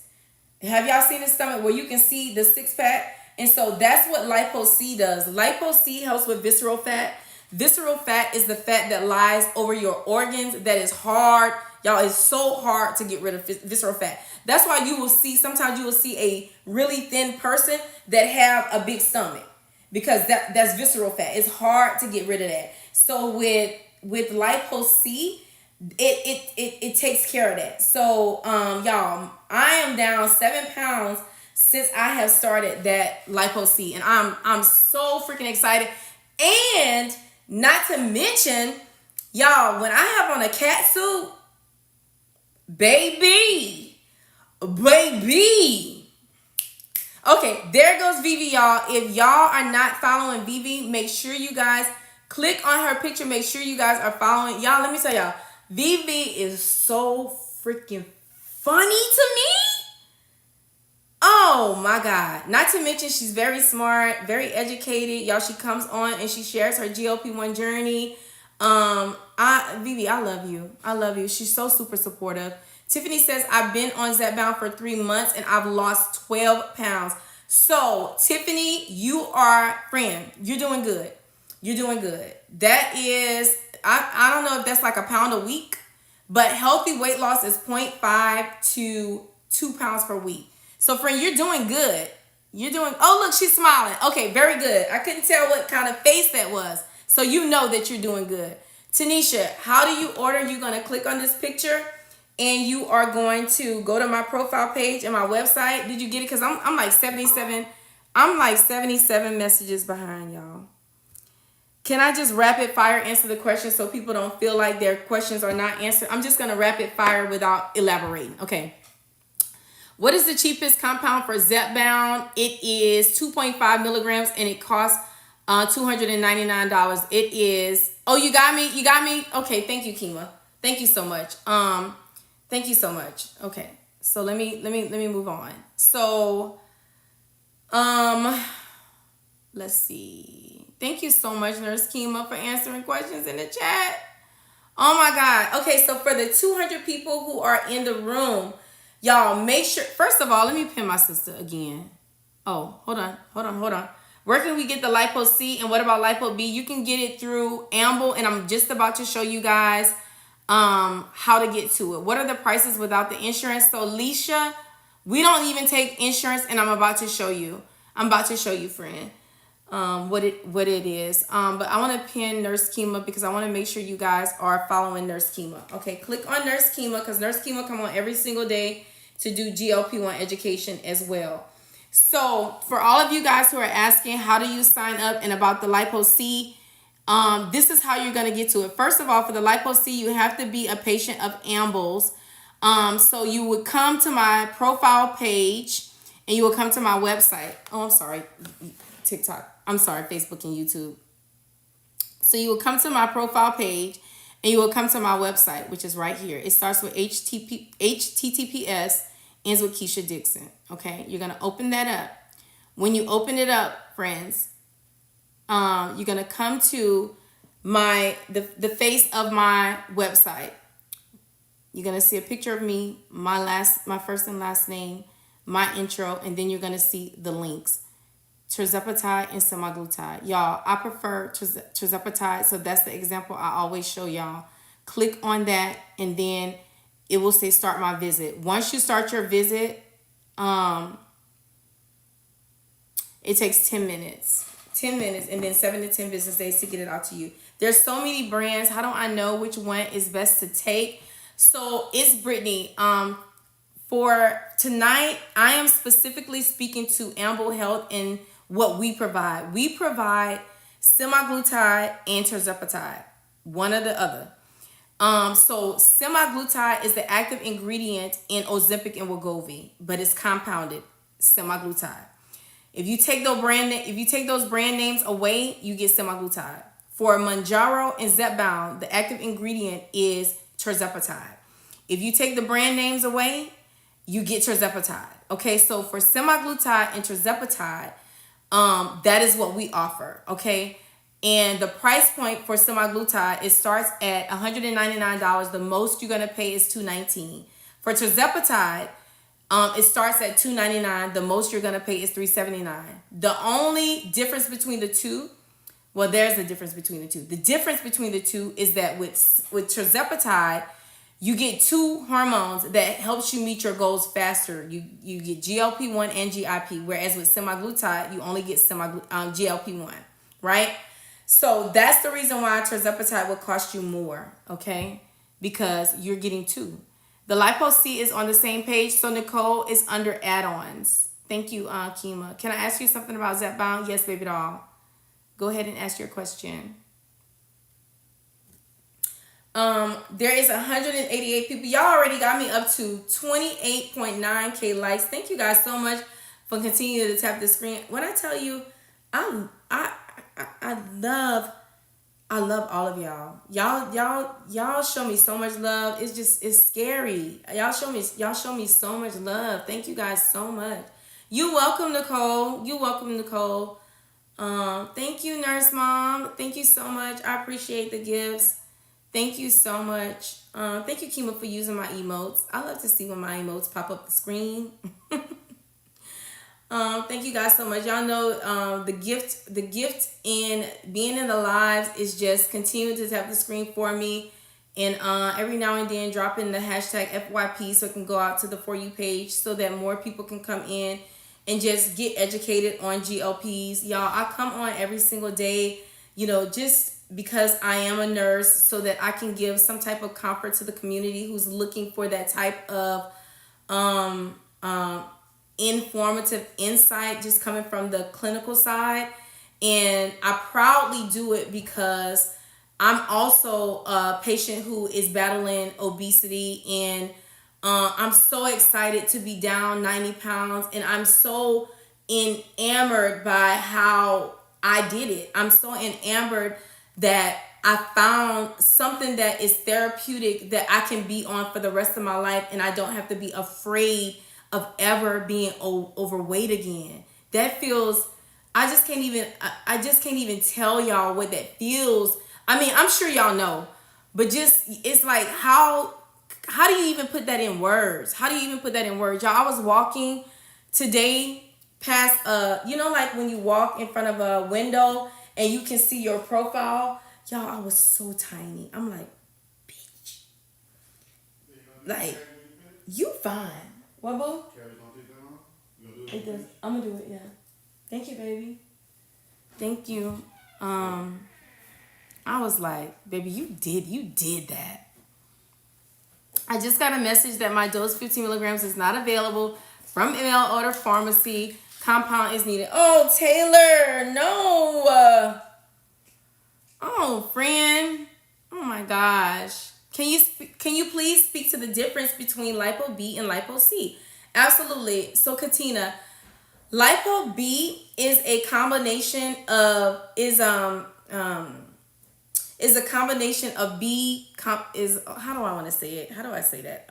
Have y'all seen his stomach where you can see the six pack? And so that's what Lipo C does. Lipo C helps with visceral fat. Visceral fat is the fat that lies over your organs that is hard. Y'all, it's so hard to get rid of visceral fat. That's why sometimes you will see a really thin person that have a big stomach, because that's visceral fat. It's hard to get rid of that. So with Lipo C, it takes care of that. So y'all, I am down 7 pounds since I have started that Lipo C, and I'm so freaking excited. And not to mention, y'all, when I have on a cat suit, baby. Okay, there goes Vivi, y'all. If y'all are not following Vivi, make sure you guys click on her picture. Make sure you guys are following. Y'all, let me tell y'all, Vivi is so freaking funny to me. Oh my God. Not to mention she's very smart, very educated. Y'all, she comes on and she shares her GLP-1 journey. Vivi, I love you. I love you. She's so super supportive. Tiffany says, I've been on Zepbound for 3 months and I've lost 12 pounds. So, Tiffany, you are, friend, you're doing good. You're doing good. That is, I don't know if that's like a pound a week, but healthy weight loss is 0.5 to 2 pounds per week. So, friend, you're doing good. You're doing, oh, look, she's smiling. Okay, very good. I couldn't tell what kind of face that was. So, you know that you're doing good. Tanisha, how do you order? You're going to click on this picture and you are going to go to my profile page and my website. Did you get it? Because I'm like 77. I'm like 77 messages behind, y'all. Can I just rapid fire answer the question so people don't feel like their questions are not answered? I'm just going to rapid fire without elaborating. Okay. What is the cheapest compound for Zepbound? It is 2.5 milligrams and it costs $299. It is, oh, you got me? You got me? Okay, thank you, Kima. Thank you so much. Thank you so much. Okay. So let me move on. So let's see. Thank you so much, Nurse Kima, for answering questions in the chat. Oh my God. Okay, so for the 200 people who are in the room, y'all make sure, first of all, let me pin my sister again. Oh, hold on. Where can we get the Lipo C and what about Lipo B? You can get it through Amble, and I'm just about to show you guys how to get to it. What are the prices without the insurance? So Leisha, we don't even take insurance, and I'm about to show you. I'm about to show you, friend, what it is. But I want to pin Nurse Kima because I want to make sure you guys are following Nurse Kima. Okay, click on Nurse Kima because Nurse Kima come on every single day to do GLP-1 education as well. So for all of you guys who are asking how do you sign up and about the Lipo C, this is how you're going to get to it. First of all, for the Lipo C, you have to be a patient of Amble's. So you would come to my profile page and you will come to my website. Oh, I'm sorry, TikTok. I'm sorry, Facebook and YouTube. So you will come to my profile page and you will come to my website, which is right here. It starts with HTTPS, ends with KEASHA Dixon. Okay, you're going to open that up. When you open it up, friends, you're going to come to the face of my website. You're going to see a picture of me, my first and last name, my intro, and then you're going to see the links. Tirzepatide and semaglutide. Y'all, I prefer tirzepatide, so that's the example I always show y'all. Click on that, and then it will say start my visit. Once you start your visit, it takes 10 minutes. 10 minutes, and then 7 to 10 business days to get it out to you. There's so many brands. How do I know which one is best to take? So it's Brittany. For tonight, I am specifically speaking to Amble Health and what we provide. We provide semaglutide and tirzepatide, one or the other. So semaglutide is the active ingredient in Ozempic and Wegovy, but it's compounded semaglutide. If you take those brand names away, you get semaglutide. For Mounjaro and Zepbound, the active ingredient is tirzepatide. If you take the brand names away, you get tirzepatide. Okay, so for semaglutide and tirzepatide, that is what we offer. Okay, and the price point for semaglutide, it starts at $199. The most you're gonna pay is $219. For tirzepatide, it starts at $299. The most you're gonna pay is $379. The only difference between the two, well, there's a difference between the two. The difference between the two is that with tirzepatide, you get 2 hormones that helps you meet your goals faster. You get GLP-1 and GIP, whereas with semaglutide, you only get GLP-1, right? So that's the reason why tirzepatide will cost you more, okay? Because you're getting 2. The Lipo C is on the same page, so Nicole is under add-ons. Thank you, Kima. Can I ask you something about Zepbound? Yes, baby doll. Go ahead and ask your question. There is 188 people. Y'all already got me up to 28.9K likes. Thank you guys so much for continuing to tap the screen. When I tell you, I love all of y'all. Y'all show me so much love. It's scary. Y'all show me so much love. Thank you guys so much. You welcome, Nicole. You welcome, Nicole. Thank you, Nurse Mom. Thank you so much. I appreciate the gifts. Thank you so much. Thank you, Kima, for using my emotes. I love to see when my emotes pop up the screen. Thank you guys so much. Y'all know the gift in being in the lives is just continuing to tap the screen for me, and every now and then drop in the hashtag FYP so it can go out to the For You page so that more people can come in and just get educated on GLPs. Y'all, I come on every single day, just because I am a nurse, so that I can give some type of comfort to the community who's looking for that type of informative insight just coming from the clinical side. And I proudly do it because I'm also a patient who is battling obesity, and I'm so excited to be down 90 pounds, and I'm so enamored by how I did it. I'm so enamored that I found something that is therapeutic that I can be on for the rest of my life, and I don't have to be afraid of ever being overweight again. That feels, I just can't even tell y'all what that feels. I mean, I'm sure y'all know, but just, it's like, how do you even put that in words? How do you even put that in words? Y'all, I was walking today past, like when you walk in front of a window and you can see your profile. Y'all, I was so tiny. I'm like, bitch. Like, you fine. What, boo? It does. I'm gonna do it, yeah. Thank you, baby. Thank you. I was like, baby, you did that. I just got a message that my dose 15 milligrams is not available from mail order pharmacy. Compound is needed. Oh, Taylor, no. Oh, friend. Oh my gosh. Can you please speak to the difference between Lipo B and Lipo C? Absolutely. So, Katina, Lipo B is a combination of how do I want to say it? How do I say that?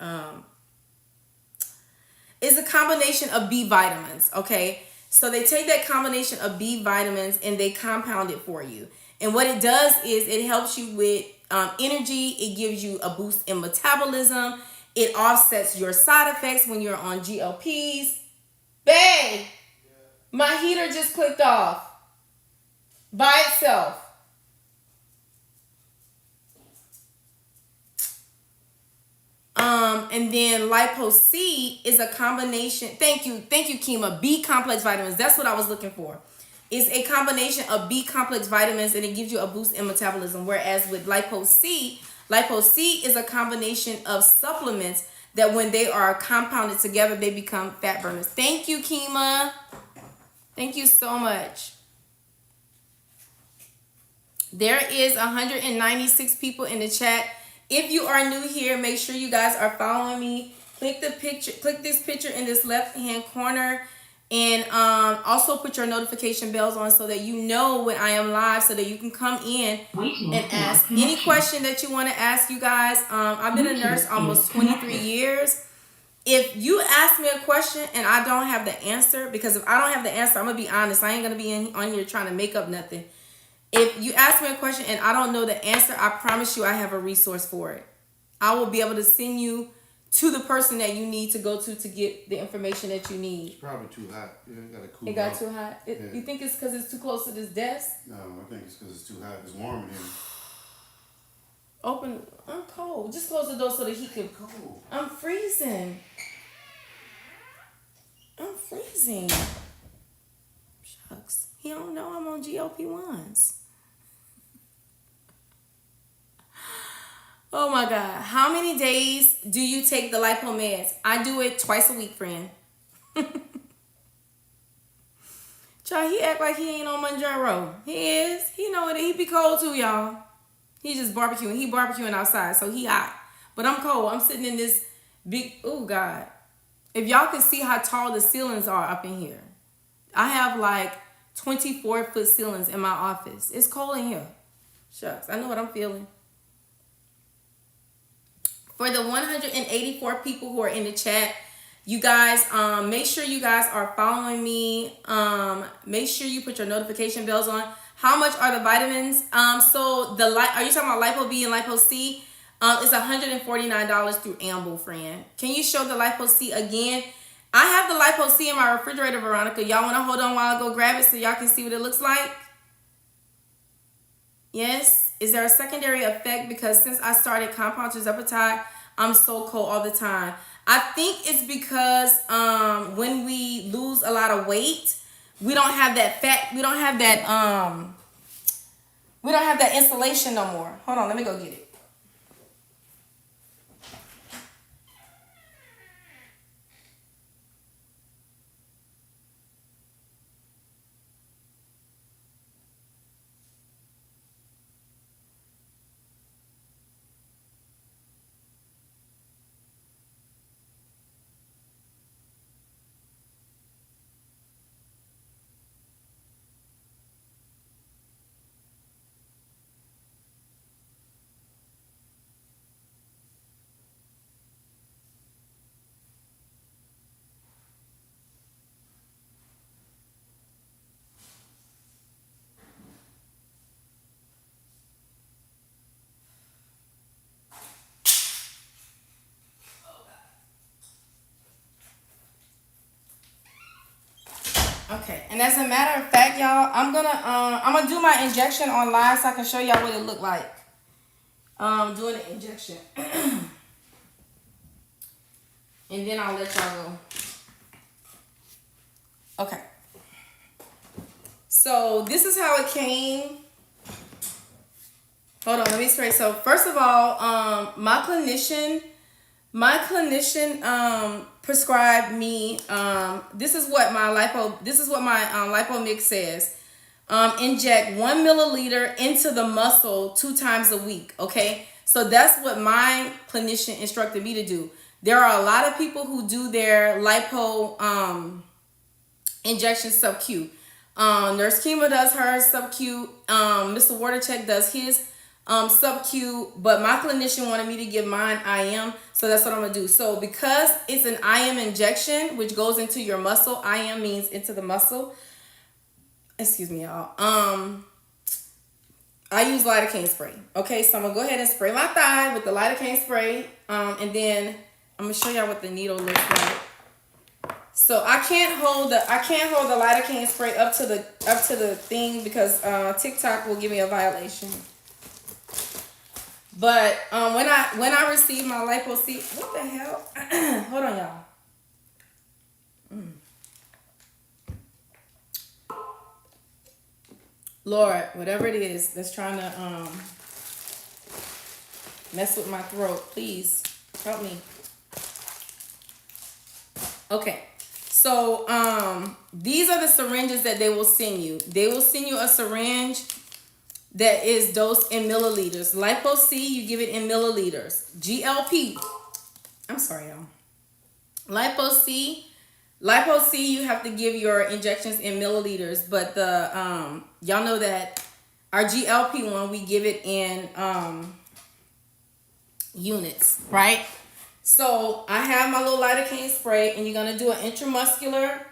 Is a combination of B vitamins, okay? So they take that combination of B vitamins and they compound it for you. And what it does is it helps you with energy. It gives you a boost in metabolism. It offsets your side effects when you're on GLPs. Babe, my heater just clicked off by itself. And then Lipo C is a combination. Thank you, Kima. B complex vitamins. That's what I was looking for. It's a combination of B complex vitamins, and it gives you a boost in metabolism. Whereas with Lipo C is a combination of supplements that when they are compounded together, they become fat burners. Thank you, Kima. Thank you so much. There is 196 people in the chat. If you are new here, make sure you guys are following me. Click this picture in this left-hand corner, and also put your notification bells on so that you know when I am live, so that you can come in and ask any question that you want to ask, you guys. I've been a nurse almost 23 years. If you ask me a question and I don't have the answer, because if I don't have the answer, I'm going to be honest, I ain't going to be on here trying to make up nothing. If you ask me a question and I don't know the answer, I promise you I have a resource for it. I will be able to send you to the person that you need to go to get the information that you need. It's probably too hot. Yeah, it got to cool. It got too hot? Yeah. You think it's because it's too close to this desk? No, I think it's because it's too hot. It's warm in here. Open. I'm cold. Just close the door so that he can. Cold. I'm freezing. Shucks. He don't know I'm on GLP-1s. Oh my God. How many days do you take the lipo meds? I do it twice a week, friend. Child, he act like he ain't on Manjaro. He is. He know it. He be cold too, y'all. He just barbecuing. He barbecuing outside, so he hot. But I'm cold. I'm sitting in this big, oh God. If y'all can see how tall the ceilings are up in here. I have like 24-foot ceilings in my office. It's cold in here. Shucks, I know what I'm feeling. For the 184 people who are in the chat, you guys, make sure you guys are following me. Make sure you put your notification bells on. How much are the vitamins? So are you talking about Lipo B and Lipo C? It's $149 through Amble, friend. Can you show the Lipo C again? I have the Lipo C in my refrigerator, Veronica. Y'all want to hold on while I go grab it so y'all can see what it looks like? Yes. Is there a secondary effect? Because since I started compound tirzepatide, I'm so cold all the time. I think it's because when we lose a lot of weight, we don't have that fat. We don't have that insulation no more. Hold on, let me go get it. Okay, and as a matter of fact, y'all, I'm gonna do my injection on live so I can show y'all what it looked like. Doing the injection, and then I'll let y'all go. Okay. So this is how it came. Hold on, let me spray. So first of all, my clinician prescribed me. This is what my lipo mix says. Inject 1 milliliter into the muscle 2 times a week. Okay, so that's what my clinician instructed me to do. There are a lot of people who do their lipo injection sub-Q. Nurse Kima does hers sub-Q. Mr. Watercheck does his sub-Q, but my clinician wanted me to give mine IM, so that's what I'm gonna do. So because it's an IM injection, which goes into your muscle, IM means into the muscle. Excuse me, y'all. I use lidocaine spray. Okay, so I'm gonna go ahead and spray my thigh with the lidocaine spray, and then I'm gonna show y'all what the needle looks like. So I can't hold the lidocaine spray up to the thing because TikTok will give me a violation. But when I received my Lipo C, what the hell? Hold on, y'all. Lord, whatever it is that's trying to mess with my throat, please help me. Okay. So these are the syringes that they will send you. They will send you a syringe that is dosed in milliliters. Lipo C, you give it in milliliters. GLP, I'm sorry, y'all. Lipo C, you have to give your injections in milliliters, but the y'all know that our GLP one, we give it in units, right? So I have my little lidocaine spray, and you're gonna do an intramuscular.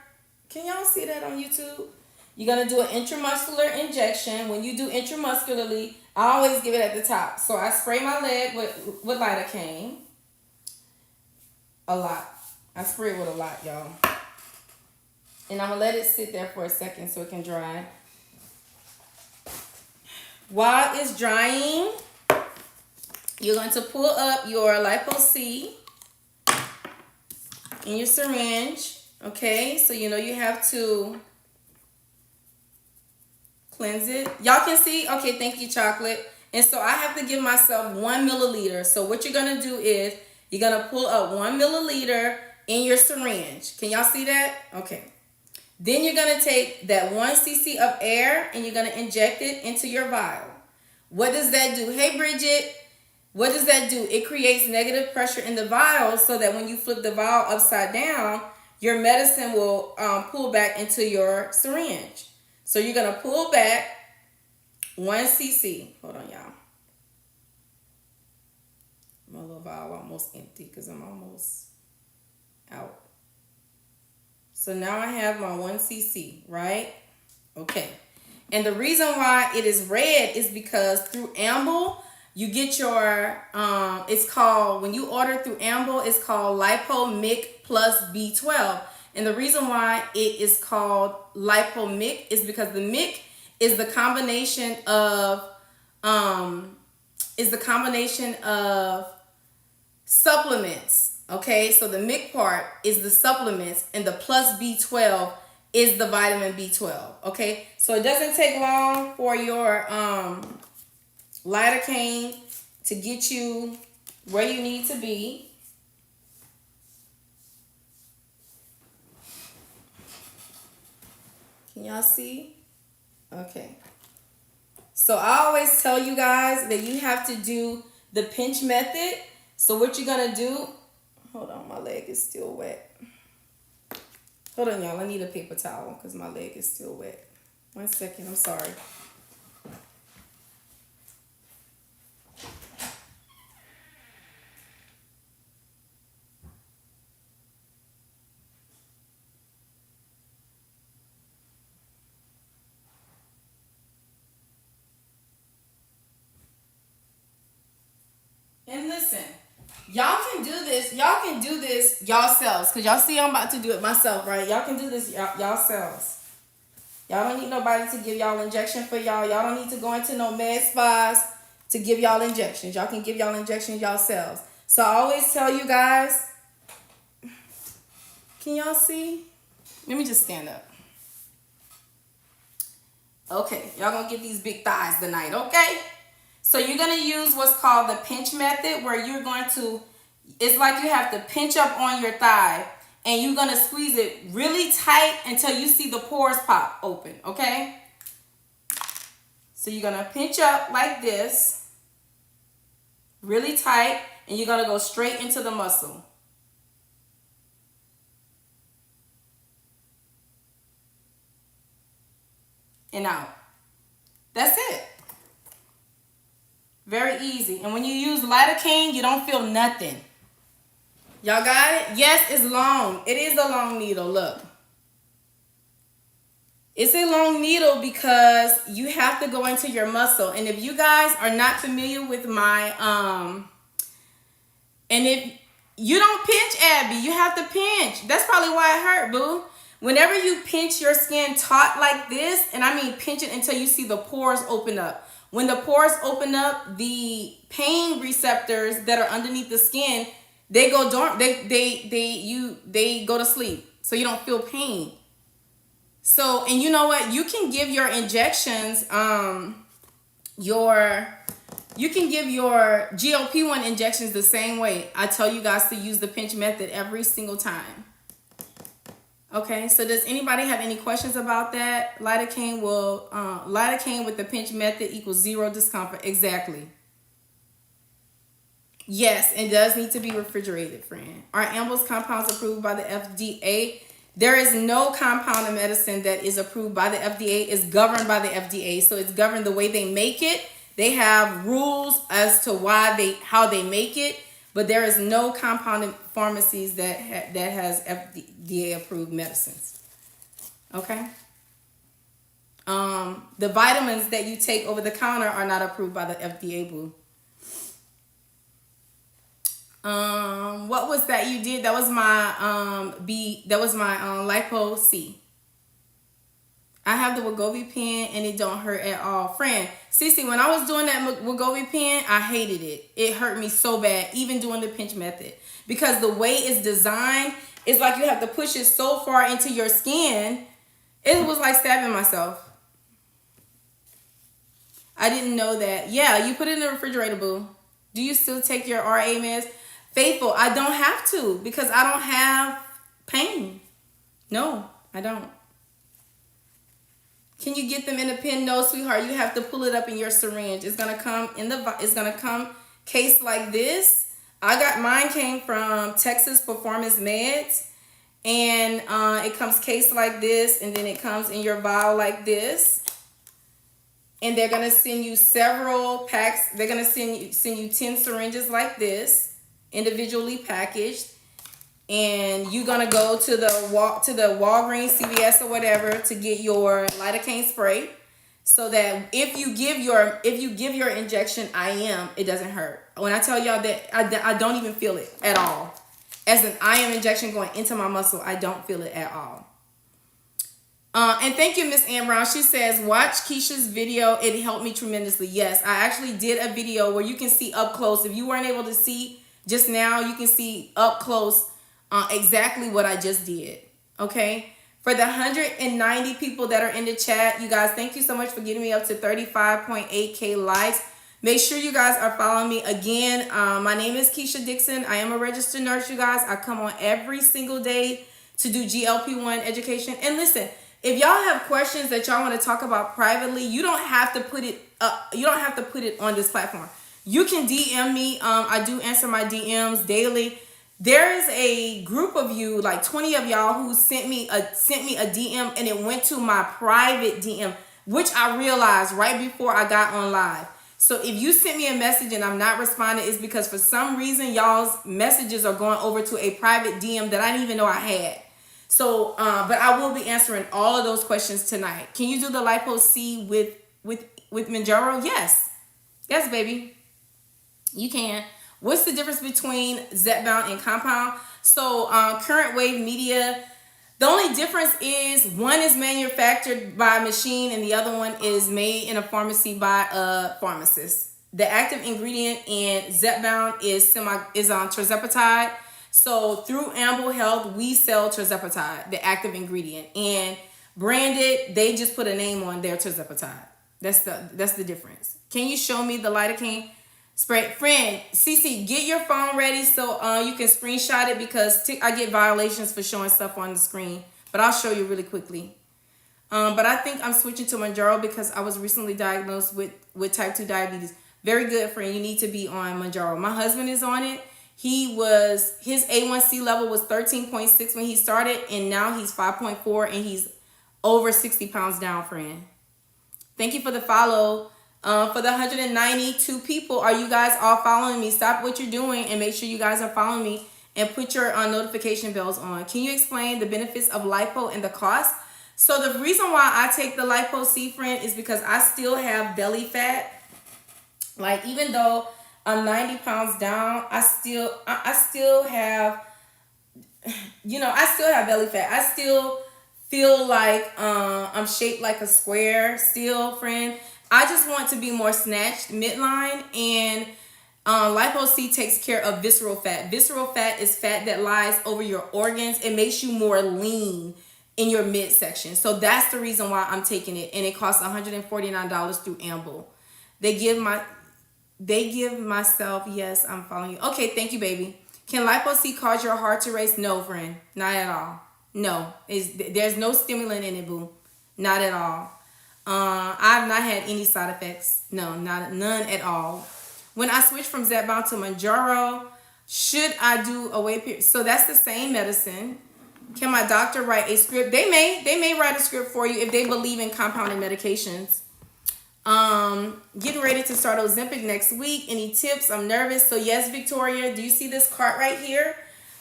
Can y'all see that on YouTube? You're gonna do an intramuscular injection. When you do intramuscularly, I always give it at the top. So I spray my leg with lidocaine. A lot. I spray it with a lot, y'all. And I'm gonna let it sit there for a second so it can dry. While it's drying, you're going to pull up your Lipo C in your syringe. Okay, so you know you have to cleanse it. Y'all can see? Okay, thank you, chocolate. And so I have to give myself 1 milliliter. So what you're gonna do is you're gonna pull up 1 milliliter in your syringe. Can y'all see that? Okay. Then you're going to take that 1 cc of air and you're going to inject it into your vial. What does that do? Hey, Bridget, what does that do? It creates negative pressure in the vial so that when you flip the vial upside down, your medicine will pull back into your syringe. So you're going to pull back 1 cc. Hold on, y'all. My little vial almost empty because I'm almost out. So now I have my 1 cc, right? Okay. And the reason why it is red is because through Amble, you get your, it's called, when you order through Amble, it's called Lipo Mic plus B12. And the reason why it is called Lipo Mic is because the Mic is the combination of, supplements. Okay, so the Mic part is the supplements and the plus B12 is the vitamin B12. Okay, so it doesn't take long for your lidocaine to get you where you need to be. Can y'all see? Okay. So I always tell you guys that you have to do the pinch method. So what you're gonna do, hold on, my leg is still wet. Hold on, y'all, I need a paper towel because my leg is still wet. 1 second, I'm sorry. And listen, y'all can do this yourselves. Because y'all see I'm about to do it myself, right? Y'all can do this yourselves. Y'all don't need nobody to give y'all injection for y'all. Y'all don't need to go into no med spas to give y'all injections. Y'all can give y'all injections yourselves. So I always tell you guys, can y'all see? Let me just stand up. Okay, y'all gonna get these big thighs tonight, okay? So you're going to use what's called the pinch method, where you're going to, it's like you have to pinch up on your thigh and you're going to squeeze it really tight until you see the pores pop open, okay? So you're going to pinch up like this, really tight, and you're going to go straight into the muscle. And out. That's it. Very easy. And when you use lidocaine, you don't feel nothing. Y'all got it? Yes, it's long. It is a long needle. Look. It's a long needle because you have to go into your muscle. And if you guys are not familiar with my, and if you don't pinch, Abby, you have to pinch. That's probably why it hurt, boo. Whenever you pinch your skin taut like this, and I mean pinch it until you see the pores open up. When the pores open up, the pain receptors that are underneath the skin, they go dormant. They go to sleep, so you don't feel pain. So, and you know what? You can give your injections, you can give your GLP-1 injections the same way. I tell you guys to use the pinch method every single time. Okay, so does anybody have any questions about that? Lidocaine with the pinch method equals 0 discomfort. Exactly. Yes, it does need to be refrigerated, friend. Are Amble's compounds approved by the FDA? There is no compound of medicine that is approved by the FDA. It's governed by the FDA. So it's governed the way they make it. They have rules as to how they make it. But there is no compounded pharmacies that has FDA approved medicines. Okay. The vitamins that you take over the counter are not approved by the FDA, boo. What was that you did? That was my Lipo C. I have the Wegovy pen and it don't hurt at all. Friend, Cece, when I was doing that Wegovy pen, I hated it. It hurt me so bad, even doing the pinch method. Because the way it's designed, it's like you have to push it so far into your skin. It was like stabbing myself. I didn't know that. Yeah, you put it in the refrigerator, boo. Do you still take your RA meds? Faithful, I don't have to because I don't have pain. No, I don't. Can you get them in a pen? No, sweetheart. You have to pull it up in your syringe. It's gonna come in the. It's gonna come case like this. I got mine came from Texas Performance Meds, and it comes case like this, and then it comes in your vial like this. And they're gonna send you several packs. They're gonna send you 10 syringes like this, individually packaged. And you're gonna go to the Walgreens, CVS, or whatever to get your lidocaine spray, so that if you give your injection IM, it doesn't hurt. When I tell y'all that I don't even feel it at all. As an IM injection going into my muscle, I don't feel it at all. And thank you, Miss Ann Brown. She says, watch Keisha's video. It helped me tremendously. Yes, I actually did a video where you can see up close. If you weren't able to see just now, you can see up close exactly what I just did. Okay. For the 190 people that are in the chat, you guys, thank you so much for getting me up to 35.8K likes. Make sure you guys are following me. Again, my name is Keasha Dixon. I am a registered nurse, you guys. I come on every single day to do GLP-1 education. And listen, if y'all have questions that y'all want to talk about privately, you don't have to put it up. You don't have to put it on this platform. You can DM me. I do answer my DMs daily. There is a group of you, like 20 of y'all, who sent me a DM, and it went to my private DM, which I realized right before I got on live. So if you sent me a message and I'm not responding, it's because for some reason y'all's messages are going over to a private DM that I didn't even know I had. So, but I will be answering all of those questions tonight. Can you do the Lipo C with Mounjaro? Yes, baby, you can. What's the difference between Zepbound and compound? So current wave media, the only difference is one is manufactured by a machine and the other one is made in a pharmacy by a pharmacist. The active ingredient in Zepbound is on tirzepatide. So through Amble Health, we sell tirzepatide, the active ingredient, and branded, they just put a name on their tirzepatide. That's the difference. Can you show me the lidocaine spray? Friend, Cece, get your phone ready so you can screenshot it, because I get violations for showing stuff on the screen. But I'll show you really quickly. But I think I'm switching to Mounjaro because I was recently diagnosed with type 2 diabetes. Very good, friend. You need to be on Mounjaro. My husband is on it. His A1C level was 13.6 when he started, and now he's 5.4, and he's over 60 pounds down, friend. Thank you for the follow. For the 192 people, are you guys all following me? Stop what you're doing and make sure you guys are following me, and put your notification bells on. Can you explain the benefits of lipo and the cost? So the reason why I take the Lipo C, friend, is because I still have belly fat. Like, even though I'm 90 pounds down, I still have, I still have belly fat. I still feel like I'm shaped like a square still, friend. I just want to be more snatched midline, and Lipo C takes care of visceral fat. Visceral fat is fat that lies over your organs. It makes you more lean in your midsection. So that's the reason why I'm taking it, and it costs $149 through Amble. They give myself, yes, I'm following you. Okay, thank you, baby. Can Lipo C cause your heart to race? No, friend, not at all. No, there's no stimulant in it, boo. Not at all. I've not had any side effects. No, none at all. When I switch from Zepbound to Mounjaro, should I do a wait period? So that's the same medicine. Can my doctor write a script? They may write a script for you if they believe in compounded medications. Getting ready to start Ozempic next week. Any tips? I'm nervous. So yes, Victoria, do you see this cart right here?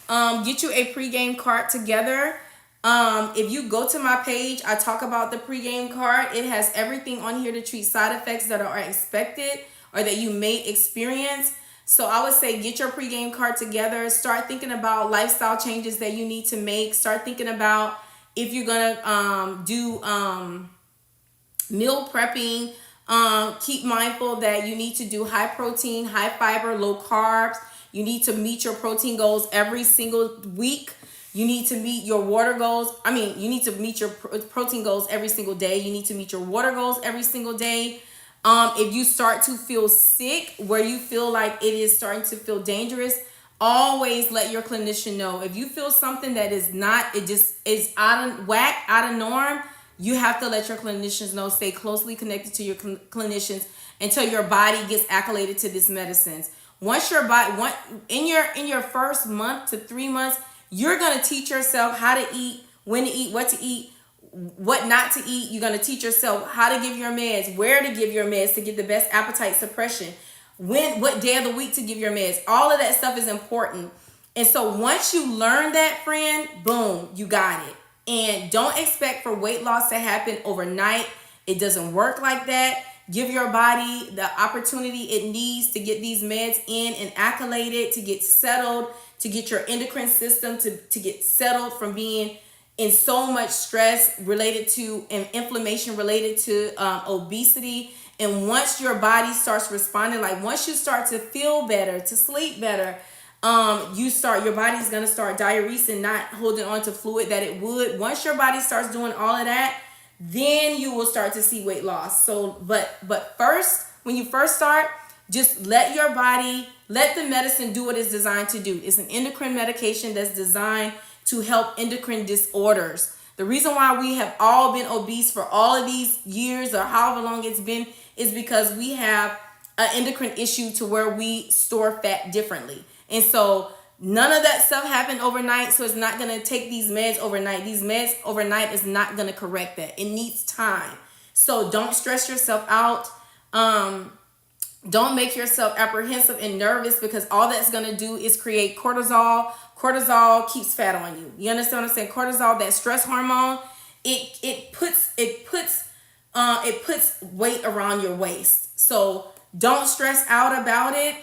Get you a pregame cart together. If you go to my page, I talk about the pregame cart. It has everything on here to treat side effects that are expected or that you may experience. So I would say get your pregame cart together. Start thinking about lifestyle changes that you need to make. Start thinking about if you're gonna do meal prepping. Keep mindful that you need to do high protein, high fiber, low carbs. You need to meet your protein goals every single week. You need to meet your water goals. You need to meet your protein goals every single day. You need to meet your water goals every single day. If you start to feel sick, where you feel like it is starting to feel dangerous, always let your clinician know. If you feel something that is not, it just is out of whack, out of norm, you have to let your clinicians know. Stay closely connected to your clinicians until your body gets acclimated to these medicines. Once your body, in your first month to 3 months, you're gonna teach yourself how to eat, when to eat, what to eat, what not to eat. You're gonna teach yourself how to give your meds, where to give your meds to get the best appetite suppression, what day of the week to give your meds. All of that stuff is important. And so once you learn that, friend, boom, you got it. And don't expect for weight loss to happen overnight. It doesn't work like that. Give your body the opportunity it needs to get these meds in and acclimated, to get settled, to get your endocrine system to get settled from being in so much stress related to and inflammation related to obesity. And once your body starts responding, like once you start to feel better, to sleep better, your body's gonna start diuresing, not holding on to fluid that it would. Once your body starts doing all of that, then you will start to see weight loss. So, but first, when you first start, just let your body, let the medicine do what it's designed to do. It's an endocrine medication that's designed to help endocrine disorders. The reason why we have all been obese for all of these years or however long it's been is because we have an endocrine issue to where we store fat differently. And so none of that stuff happened overnight, so it's not going to take these meds overnight. These meds overnight is not going to correct that. It needs time. So don't stress yourself out. Don't make yourself apprehensive and nervous, because all that's going to do is create cortisol. Cortisol keeps fat on you. You understand what I'm saying? Cortisol, that stress hormone, it puts weight around your waist. So don't stress out about it.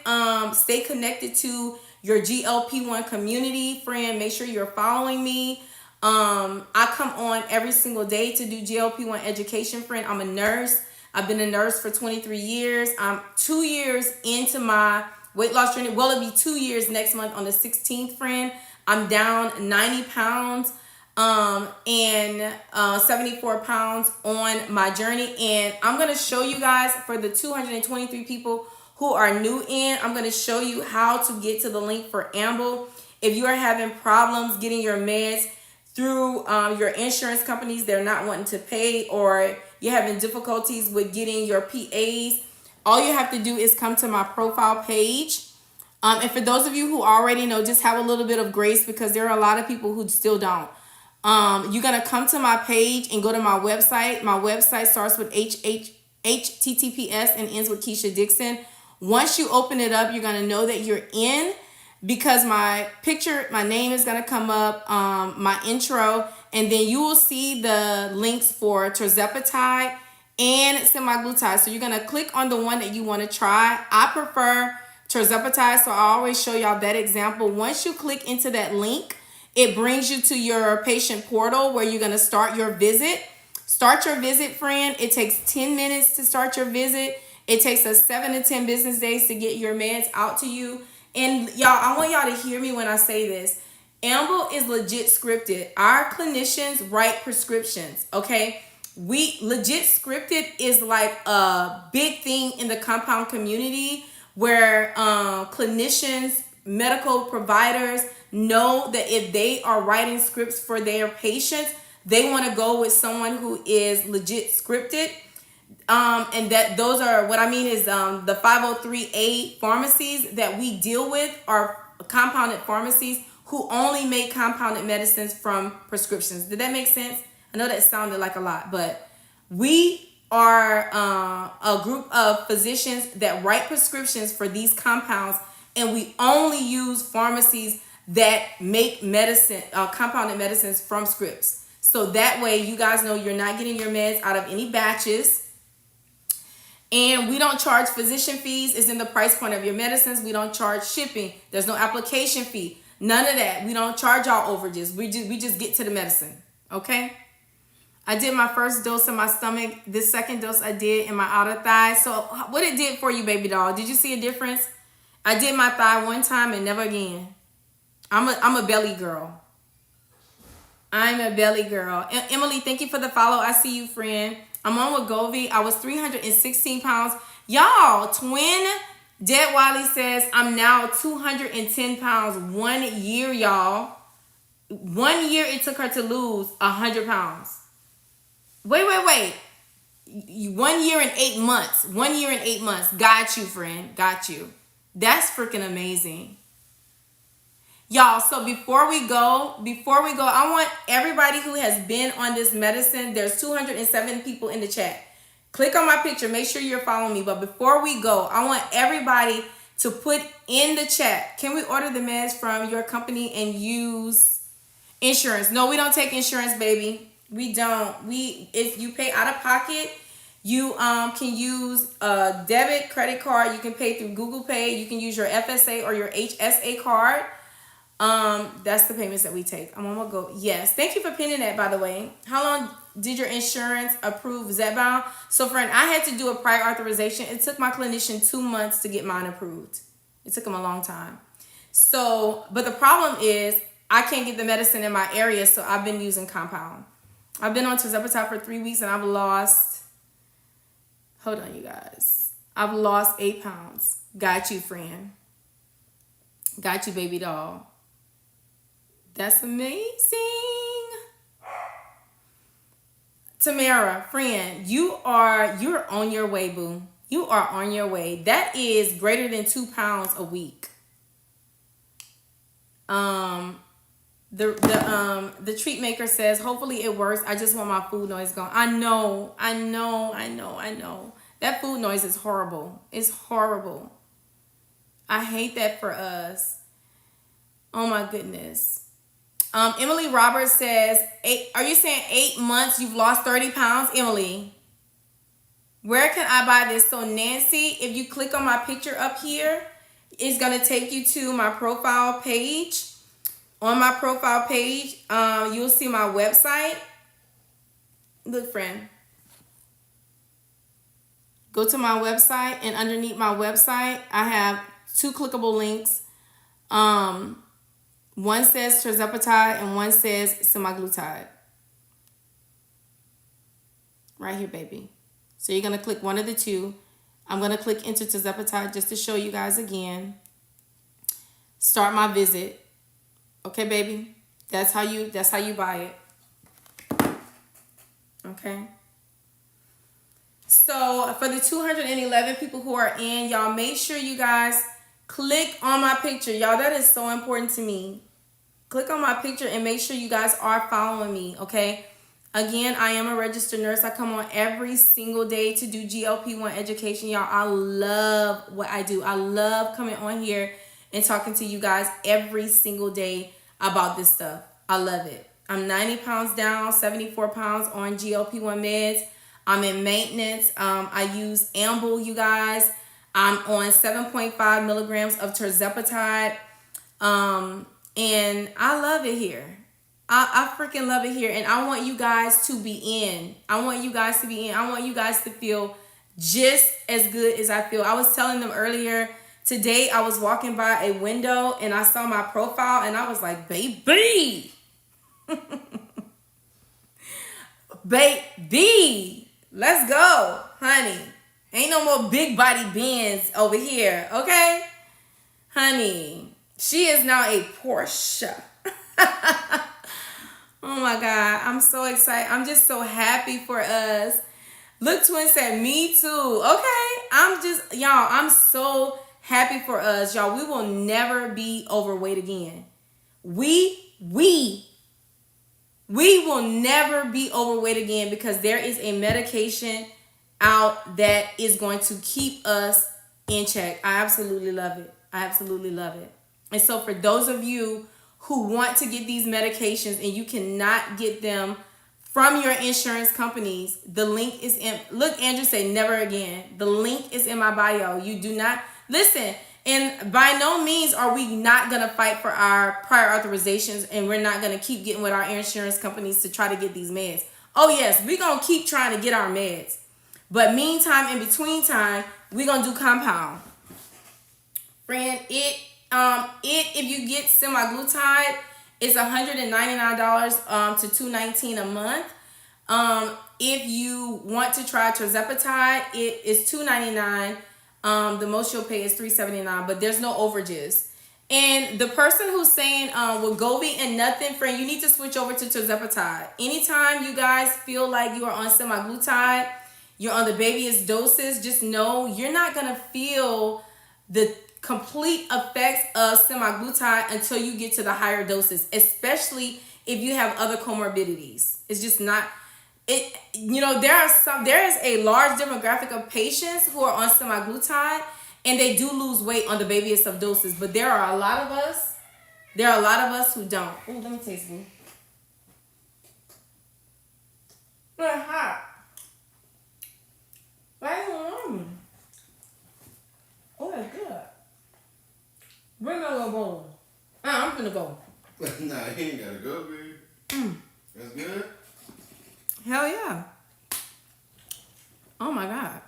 Stay connected to your GLP-1 community, friend. Make sure you're following me. I come on every single day to do GLP-1 education, friend. I'm a nurse. I've been a nurse for 23 years. I'm 2 years into my weight loss journey. Well, it'll be 2 years next month on the 16th, friend. I'm down 90 pounds and 74 pounds on my journey. And I'm going to show you guys, for the 223 people who are new in, I'm going to show you how to get to the link for Amble. If you are having problems getting your meds through your insurance companies, they're not wanting to pay, or you're having difficulties with getting your PAs, all you have to do is come to my profile page. And for those of you who already know, just have a little bit of grace, because there are a lot of people who still don't. You're going to come to my page and go to my website. My website starts with HTTPS and ends with KEASHA Dixon. Once you open it up, you're going to know that you're in, because my picture, my name is going to come up, my intro, and then you will see the links for tirzepatide and semaglutide. So you're going to click on the one that you want to try. I prefer tirzepatide, so I always show y'all that example. Once you click into that link, it brings you to your patient portal where you're going to start your visit. Start your visit, friend. It takes 10 minutes to start your visit. It takes us 7 to 10 business days to get your meds out to you. And y'all, I want y'all to hear me when I say this. Amble is legit scripted. Our clinicians write prescriptions, okay? Legit scripted is like a big thing in the compound community, where clinicians, medical providers know that if they are writing scripts for their patients, they want to go with someone who is legit scripted. And that those are, what I mean is the 503A pharmacies that we deal with are compounded pharmacies who only make compounded medicines from prescriptions. Did that make sense? I know that sounded like a lot, but we are a group of physicians that write prescriptions for these compounds, and we only use pharmacies that make medicine, compounded medicines from scripts. So that way you guys know you're not getting your meds out of any batches. And we don't charge physician fees. It's in the price point of your medicines. We don't charge shipping. There's no application fee. None of that. We don't charge y'all overages. We just get to the medicine. Okay? I did my first dose in my stomach. This second dose I did in my outer thigh. So what it did for you, baby doll? Did you see a difference? I did my thigh one time and never again. I'm a belly girl. I'm a belly girl. Emily, thank you for the follow. I see you, friend. I'm on Wegovy. I was 316 pounds. Y'all, twin Dead Wiley says I'm now 210 pounds 1 year, y'all. 1 year it took her to lose 100 pounds. Wait. 1 year and 8 months. 1 year and 8 months. Got you, friend. Got you. That's freaking amazing. Y'all, so before we go, I want everybody who has been on this medicine, there's 207 people in the chat. Click on my picture. Make sure you're following me. But before we go, I want everybody to put in the chat, can we order the meds from your company and use insurance? No, we don't take insurance, baby. We don't. If you pay out of pocket, you can use a debit, credit card. You can pay through Google Pay. You can use your FSA or your HSA card. That's the payments that we take. I'm gonna go. Yes. Thank you for pinning that, by the way. How long did your insurance approve Zepbound? So, friend, I had to do a prior authorization. It took my clinician 2 months to get mine approved. It took him a long time. So, but the problem is I can't get the medicine in my area, so I've been using compound. I've been on tirzepatide for 3 weeks and I've lost, hold on, you guys. I've lost 8 pounds. Got you, friend. Got you, baby doll. That's amazing. Tamara, friend, you're on your way, boo. You are on your way. That is greater than 2 pounds a week. The treat maker says, hopefully it works. I just want my food noise gone. I know. That food noise is horrible. It's horrible. I hate that for us. Oh my goodness. Emily Roberts says, are you saying 8 months you've lost 30 pounds? Emily, where can I buy this? So Nancy, if you click on my picture up here, it's going to take you to my profile page. On my profile page, you'll see my website. Look, friend. Go to my website, and underneath my website, I have 2 clickable links. One says tirzepatide and one says semaglutide. Right here, baby. So you're going to click one of the 2. I'm going to click into tirzepatide just to show you guys again. Start my visit. Okay, baby? That's how you buy it. Okay? So for the 211 people who are in, y'all make sure you guys click on my picture. Y'all, that is so important to me. Click on my picture and make sure you guys are following me, okay? Again, I am a registered nurse. I come on every single day to do GLP-1 education. Y'all, I love what I do. I love coming on here and talking to you guys every single day about this stuff. I love it. I'm 90 pounds down, 74 pounds on GLP-1 meds. I'm in maintenance. I use Amble, you guys. I'm on 7.5 milligrams of tirzepatide. And I love it here. I freaking love it here. And I want you guys to be in. I want you guys to feel just as good as I feel. I was telling them earlier, today I was walking by a window and I saw my profile and I was like, baby. Baby. Let's go, honey. Ain't no more big body Benz over here, okay? Honey, she is now a Porsche. Oh my God, I'm so excited. I'm just so happy for us. Look, Twin said, me too. Okay, I'm so happy for us, y'all. We will never be overweight again. We will never be overweight again because there is a medication out that is going to keep us in check. I absolutely love it. I absolutely love it. And so for those of you who want to get these medications and you cannot get them from your insurance companies, the link is in. Look, Andrew say never again. The link is in my bio. You do not listen. And by no means are we not going to fight for our prior authorizations, and we're not going to keep getting with our insurance companies to try to get these meds. Oh yes, we're going to keep trying to get our meds. But meantime, in between time, we're going to do compound. Friend, if you get semaglutide, it's $199 to $219 a month. If you want to try tirzepatide, it is $299. The most you'll pay is $379, but there's no overages. And the person who's saying Wegovy and nothing, friend, you need to switch over to tirzepatide. Anytime you guys feel like you are on semaglutide, you're on the baby's doses, just know you're not going to feel the complete effects of semaglutide until you get to the higher doses, especially if you have other comorbidities. It's just not it. You know, there is a large demographic of patients who are on semaglutide and they do lose weight on the babyest of doses, but there are a lot of us who don't. Oh, let me taste it. It's hot. Why warm? Oh, that's good. Bring me a little bowl. I'm gonna go. Nah, he ain't gotta go, baby. That's good. Hell yeah. Oh my God.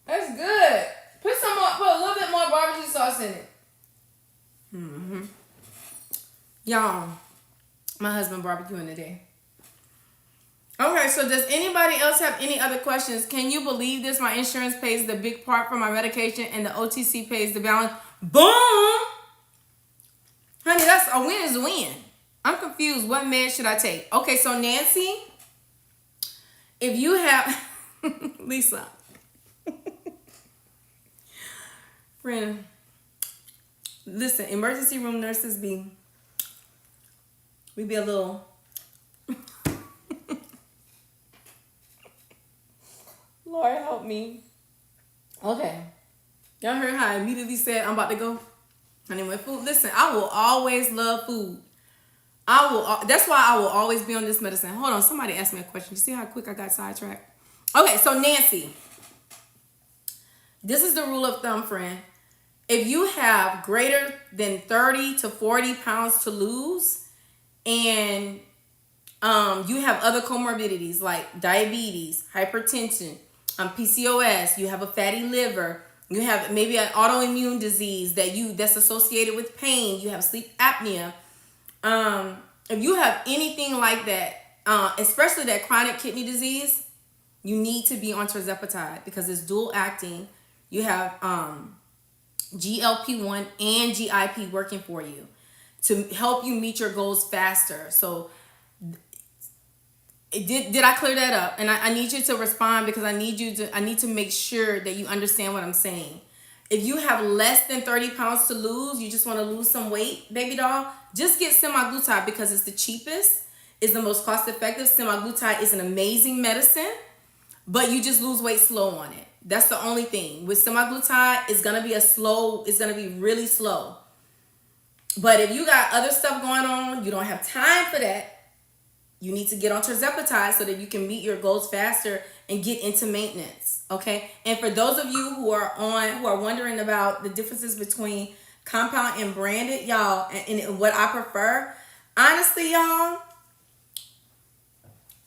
That's good. Put a little bit more barbecue sauce in it. Y'all, my husband barbecuing today. Okay, so does anybody else have any other questions? Can you believe this? My insurance pays the big part for my medication and the OTC pays the balance. Boom! Honey, that's a win is a win. I'm confused. What med should I take? Okay, so Nancy, if you have... Lisa. Friend, listen, emergency room nurses we be a little... Lord help me. Okay. Y'all heard how I immediately said I'm about to go? Honey, with food. Listen, I will always love food. That's why I will always be on this medicine. Hold on, somebody asked me a question. You see how quick I got sidetracked? Okay, so Nancy. This is the rule of thumb, friend. If you have greater than 30 to 40 pounds to lose and you have other comorbidities like diabetes, hypertension, PCOS, you have a fatty liver, you have maybe an autoimmune disease that's associated with pain, you have sleep apnea. If you have anything like that, especially that chronic kidney disease, you need to be on tirzepatide because it's dual acting. You have GLP-1 and GIP working for you to help you meet your goals faster. So did I clear that up? And I need you to respond because I need to make sure that you understand what I'm saying. If you have less than 30 pounds to lose, you just want to lose some weight, baby doll, just get semaglutide because it's the cheapest, it's the most cost effective. Semaglutide is an amazing medicine, but you just lose weight slow on it. That's the only thing. With semaglutide, it's going to be really slow. But if you got other stuff going on, you don't have time for that, you need to get on tirzepatide so that you can meet your goals faster and get into maintenance, okay? And for those of you who are wondering about the differences between compound and branded, y'all, and what I prefer, honestly, y'all,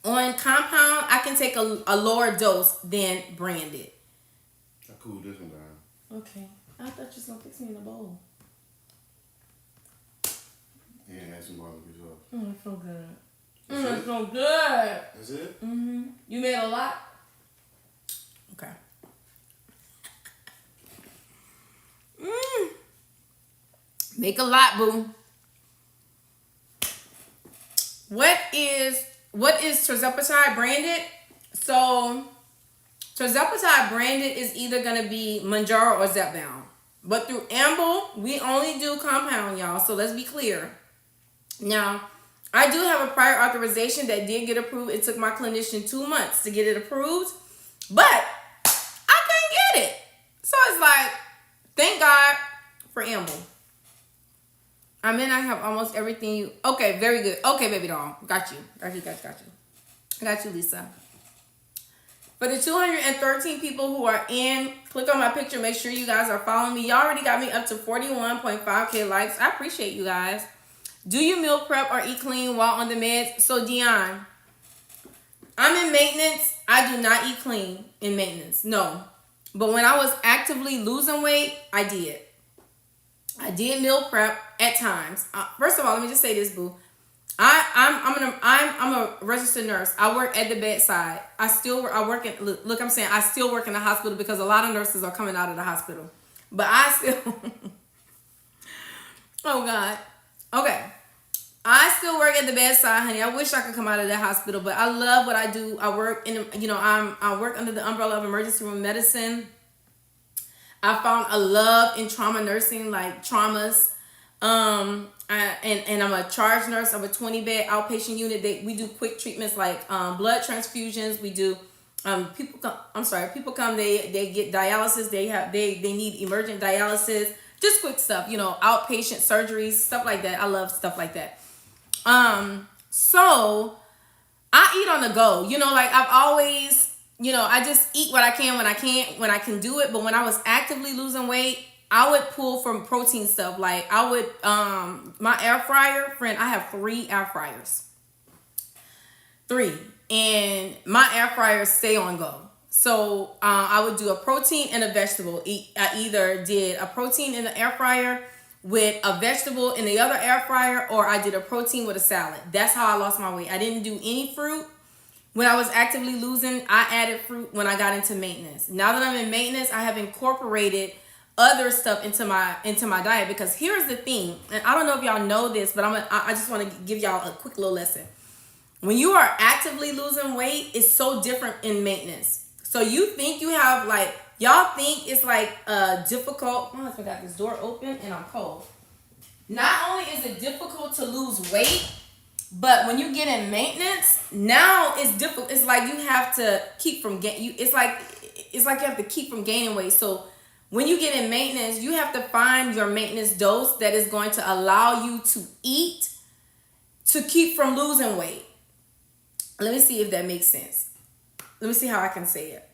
on compound, I can take a lower dose than branded. I cooled this one down. Okay. I thought you was going to fix me in a bowl. Yeah, add some barbecue sauce. It's so good. It's so good. That's it? Mm-hmm. You made a lot? Okay. Make a lot, boo. What is tirzepatide branded? So tirzepatide branded is either going to be Mounjaro or Zepbound. But through Amble, we only do compound, y'all. So let's be clear. Now, I do have a prior authorization that did get approved. It took my clinician 2 months to get it approved. But I couldn't get it. So it's like, thank God for Amble. I mean, I have almost everything you... Okay, very good. Okay, baby doll. Got you. Got you, Lisa. For the 213 people who are in, click on my picture. Make sure you guys are following me. Y'all already got me up to 41.5K likes. I appreciate you guys. Do you meal prep or eat clean while on the meds? So, Dion, I'm in maintenance. I do not eat clean in maintenance. No. But when I was actively losing weight, I did. I did meal prep at times. First of all, let me just say this, boo. I'm a registered nurse. I work at the bedside. I work at look I'm saying I still work in the hospital because a lot of nurses are coming out of the hospital. But I still oh God. Okay. I still work at the bedside, honey. I wish I could come out of that hospital, but I love what I do. I work in, I work under the umbrella of emergency room medicine. I found a love in trauma nursing, like traumas. And I'm a charge nurse of a 20-bed outpatient unit. We do quick treatments like blood transfusions. We do people come, they get dialysis, they need emergent dialysis, just quick stuff, outpatient surgeries, stuff like that. I love stuff like that. So I eat on the go, like I've always, I just eat what I can when I can do it. But when I was actively losing weight, I would pull from protein stuff. Like I would, my air fryer, friend, I have 3 air fryers. 3. And my air fryers stay on go. So I would do a protein and a vegetable. I either did a protein in the air fryer with a vegetable in the other air fryer, or I did a protein with a salad. That's how I lost my weight. I didn't do any fruit. When I was actively losing, I added fruit when I got into maintenance. Now that I'm in maintenance, I have incorporated other stuff into my diet, because here's the thing, and I don't know if y'all know this, but I just want to give y'all a quick little lesson. When you are actively losing weight, it's so different in maintenance. So you think you have y'all think it's difficult. My husband got this door open and I'm cold. Not only is it difficult to lose weight, but when you get in maintenance, now it's difficult. It's like you have to keep from it's like you have to keep from gaining weight. So when you get in maintenance, you have to find your maintenance dose that is going to allow you to eat to keep from losing weight. Let me see if that makes sense. Let me see how I can say it.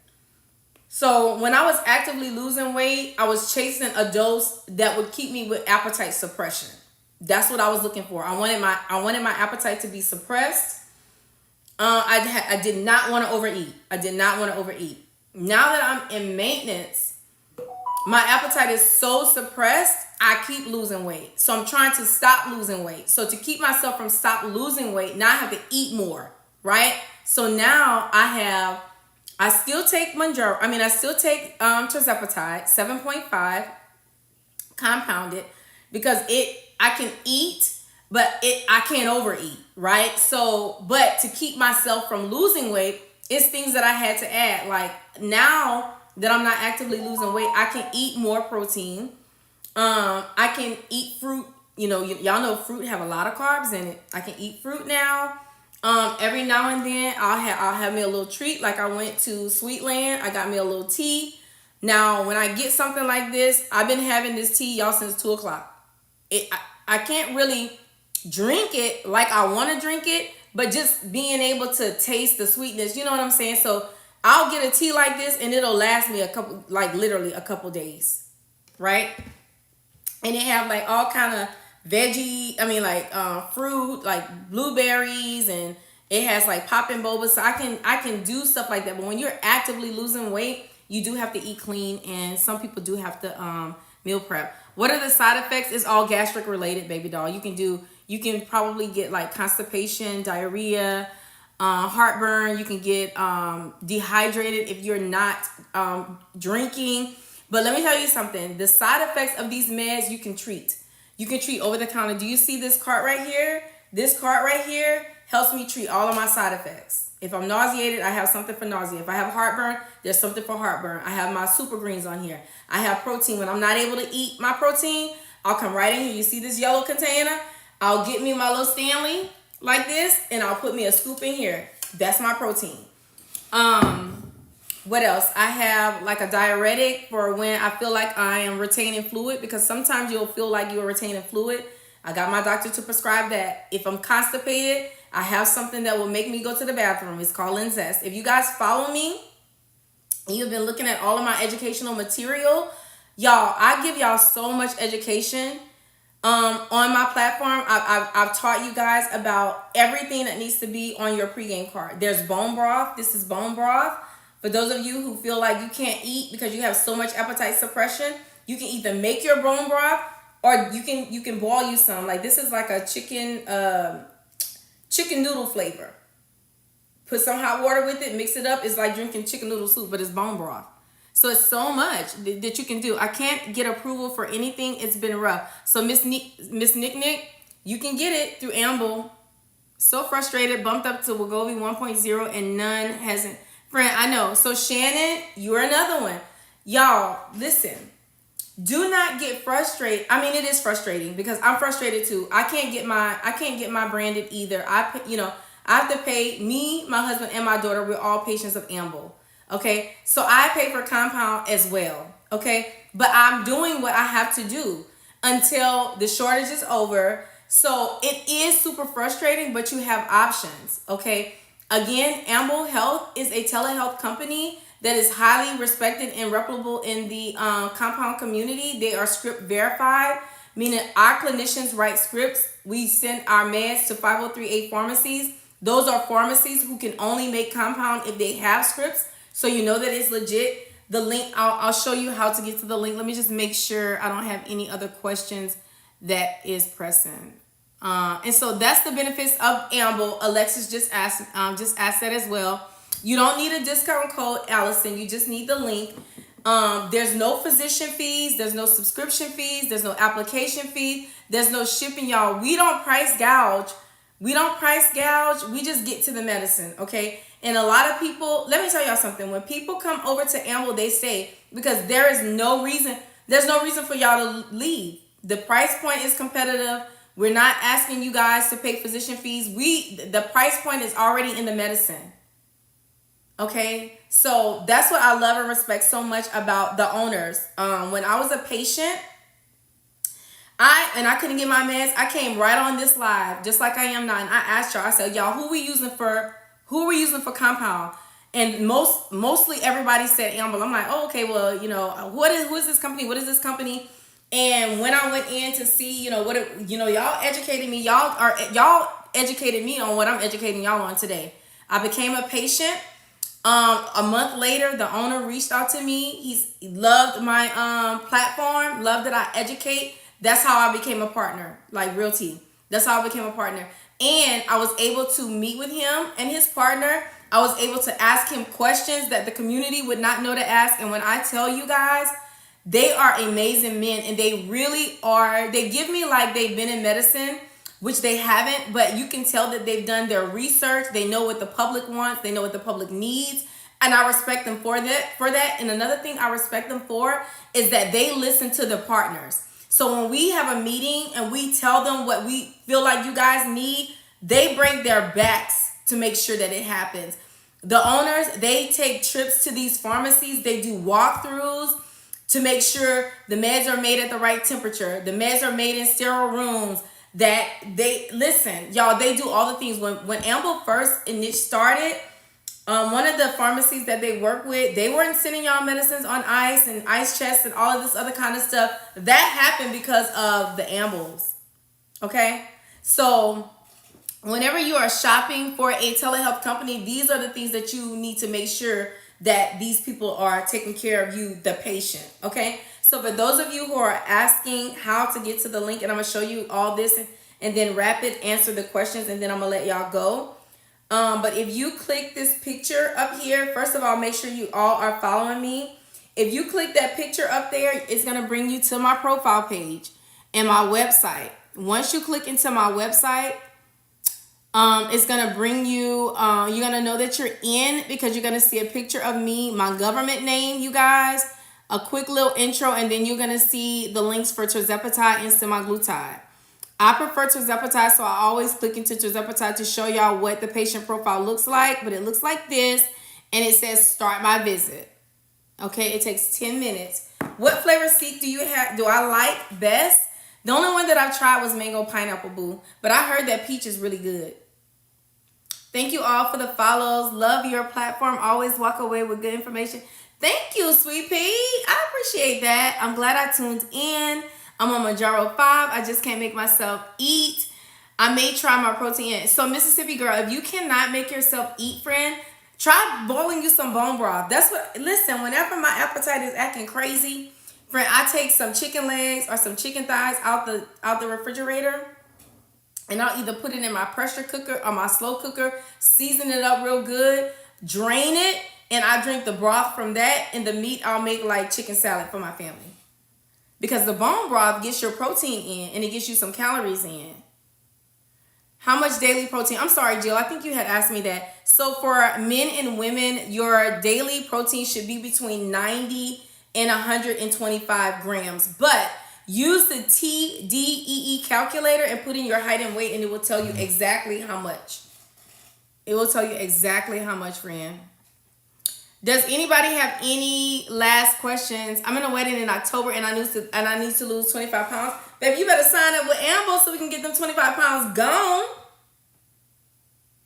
So when I was actively losing weight, I was chasing a dose that would keep me with appetite suppression. That's what I was looking for. I wanted my appetite to be suppressed. I did not want to overeat. Now that I'm in maintenance, my appetite is so suppressed, I keep losing weight. So I'm trying to stop losing weight. So to keep myself from stop losing weight, now I have to eat more, right? So now I still take tirzepatide 7.5 compounded, because I can eat, but I can't overeat, right? So, but to keep myself from losing weight, it's things that I had to add. Like now that I'm not actively losing weight, I can eat more protein. I can eat fruit. Y'all know fruit have a lot of carbs in it. I can eat fruit now. Every now and then I'll have me a little treat. Like I went to Sweetland, I got me a little tea. Now, when I get something like this, I've been having this tea, y'all, since 2:00. I can't really drink it like I want to drink it, but just being able to taste the sweetness, you know what I'm saying? So I'll get a tea like this and it'll last me literally a couple days, right? And it have all kind of fruit, like blueberries, and it has popping boba. So I can do stuff like that. But when you're actively losing weight, you do have to eat clean, and some people do have to meal prep. What are the side effects? It's all gastric related, baby doll. You can probably get constipation, diarrhea, heartburn. You can get dehydrated if you're not drinking. But let me tell you something. The side effects of these meds you can treat. You can treat over the counter. Do you see this cart right here? This cart right here helps me treat all of my side effects. If I'm nauseated, I have something for nausea. If I have heartburn, there's something for heartburn. I have my super greens on here. I have protein. When I'm not able to eat my protein, I'll come right in here. You see this yellow container? I'll get me my little Stanley like this, and I'll put me a scoop in here. That's my protein. What else? I have a diuretic for when I feel like I am retaining fluid, because sometimes you'll feel like you're retaining fluid. I got my doctor to prescribe that. If I'm constipated, I have something that will make me go to the bathroom. It's called Linzest. If you guys follow me, and you've been looking at all of my educational material, y'all, I give y'all so much education on my platform. I've taught you guys about everything that needs to be on your pregame card. There's bone broth. This is bone broth. For those of you who feel like you can't eat because you have so much appetite suppression, you can either make your bone broth, or you can boil you some. This is a chicken chicken noodle flavor. Put some hot water with it, mix it up. It's like drinking chicken noodle soup, but it's bone broth. So it's so much that you can do. I can't get approval for anything. It's been rough. So Miss Nick, you can get it through Amble. So frustrated, bumped up to Wegovy 1.0 and none hasn't. Friend, I know. So Shannon, you're another one. Y'all, listen. Do not get frustrated. I mean, it is frustrating because I'm frustrated too. I can't get my branded either. I have to pay me, my husband, and my daughter. We're all patients of Amble. Okay, so I pay for compound as well. Okay, but I'm doing what I have to do until the shortage is over. So it is super frustrating, but you have options. Okay, again, Amble Health is a telehealth company that is highly respected and reputable in the compound community. They are script verified, meaning our clinicians write scripts. We send our meds to 503A pharmacies. Those are pharmacies who can only make compound if they have scripts. So you know that it's legit. The link, I'll show you how to get to the link. Let me just make sure I don't have any other questions that is pressing. And so that's the benefits of Amble. Alexis just asked that as well. You don't need a discount code, Allison. You just need the link. There's no physician fees. There's no subscription fees. There's no application fee. There's no shipping, y'all. We don't price gouge. We just get to the medicine, okay? And a lot of people, let me tell y'all something. When people come over to Amble, they stay because there's no reason for y'all to leave. The price point is competitive. We're not asking you guys to pay physician fees. The price point is already in the medicine. Okay? So that's what I love and respect so much about the owners. When I was a patient, I couldn't get my meds. I came right on this live, just like I am now, and I asked y'all. I said, "Y'all, who are we using for compound?" And mostly everybody said Amble. I'm like, "Oh, okay. Well, who is this company? What is this company?" And when I went in to see, y'all educated me. Y'all educated me on what I'm educating y'all on today. I became a patient. A month later, the owner reached out to me. He loved my platform, loved that I educate. That's how I became a partner, like real tea. That's how I became a partner. And I was able to meet with him and his partner. I was able to ask him questions that the community would not know to ask. And when I tell you guys, they are amazing men, and they really are. They give me like they've been in medicine, which they haven't, but you can tell that they've done their research. They know what the public wants. They know what the public needs. And I respect them for that. And another thing I respect them for is that they listen to the partners. So when we have a meeting and we tell them what we feel like you guys need, they break their backs to make sure that it happens. The owners, they take trips to these pharmacies. They do walkthroughs to make sure the meds are made at the right temperature. The meds are made in sterile rooms. That they listen, y'all. They do all the things. When Amble first started, one of the pharmacies that they work with, they weren't sending y'all medicines on ice and ice chests and all of this other kind of stuff. That happened because of the Ambles. Okay, so whenever you are shopping for a telehealth company, these are the things that you need to make sure that these people are taking care of you, the patient. Okay. So for those of you who are asking how to get to the link, and I'm going to show you all this and then rapid answer the questions, and then I'm going to let y'all go. But if you click this picture up here, first of all, make sure you all are following me. If you click that picture up there, it's going to bring you to my profile page and my website. Once you click into my website, it's going to bring you, you're going to know that you're in because you're going to see a picture of me, my government name, you guys. A quick little intro, and then you're going to see the links for tirzepatide and semaglutide. I prefer tirzepatide, so I always click into tirzepatide to show y'all what the patient profile looks like, but it looks like this, and it says start my visit. Okay, it takes 10 minutes. What flavor seek do I like best? The only one that I've tried was mango pineapple, boo, but I heard that peach is really good. Thank you all for the follows. Love your platform. Always walk away with good information. Thank you, sweet pea. I appreciate that. I'm glad I tuned in. I'm on Manjaro 5. I just can't make myself eat. I may try my protein. So, Mississippi girl, if you cannot make yourself eat, friend, try boiling you some bone broth. Listen, whenever my appetite is acting crazy, friend, I take some chicken legs or some chicken thighs out the refrigerator. And I'll either put it in my pressure cooker or my slow cooker, season it up real good, drain it, and I drink the broth from that. And the meat, I'll make like chicken salad for my family. Because the bone broth gets your protein in and it gets you some calories in. How much daily protein? I'm sorry, Jill. I think you had asked me that. So for men and women, your daily protein should be between 90 and 125 grams. But use the TDEE calculator and put in your height and weight, and it will tell you exactly how much. It will tell you exactly how much, friend. Does anybody have any last questions? I'm in a wedding in October, and I need to lose 25 pounds. Baby, you better sign up with Amble so we can get them 25 pounds gone.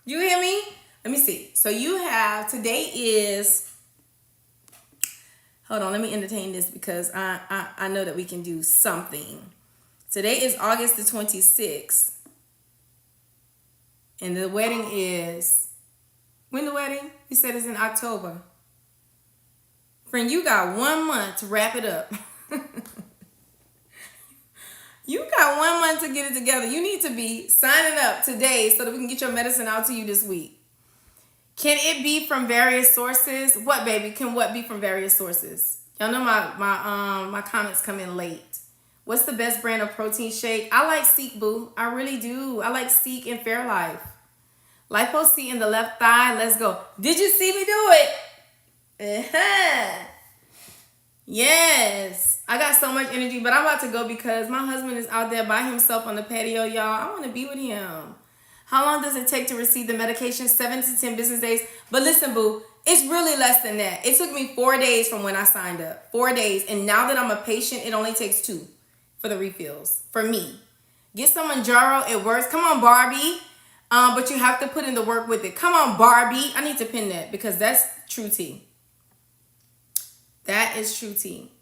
You hear me? Let me see. So you have, today is, hold on, let me entertain this because I know that we can do something. Today is August the 26th. And the wedding is, when the wedding? You said it's in October. Friend, you got 1 month to wrap it up. You got 1 month to get it together. You need to be signing up today so that we can get your medicine out to you this week. Can it be from various sources? What, baby? Can what be from various sources? Y'all know my comments come in late. What's the best brand of protein shake? I like Seek, boo. I really do. I like Seek and Fairlife. Lipo C in the left thigh. Let's go. Did you see me do it? Yes. I got so much energy, but I'm about to go because my husband is out there by himself on the patio, y'all. I want to be with him. How long does it take to receive the medication? 7 to 10 business days. But listen, boo, it's really less than that. It took me 4 days from when I signed up. 4 days. And now that I'm a patient, it only takes 2 for the refills. For me. Get some Manjaro. It works. Come on, Barbie. But you have to put in the work with it. Come on, Barbie. I need to pin that because that's true tea. That is true tea.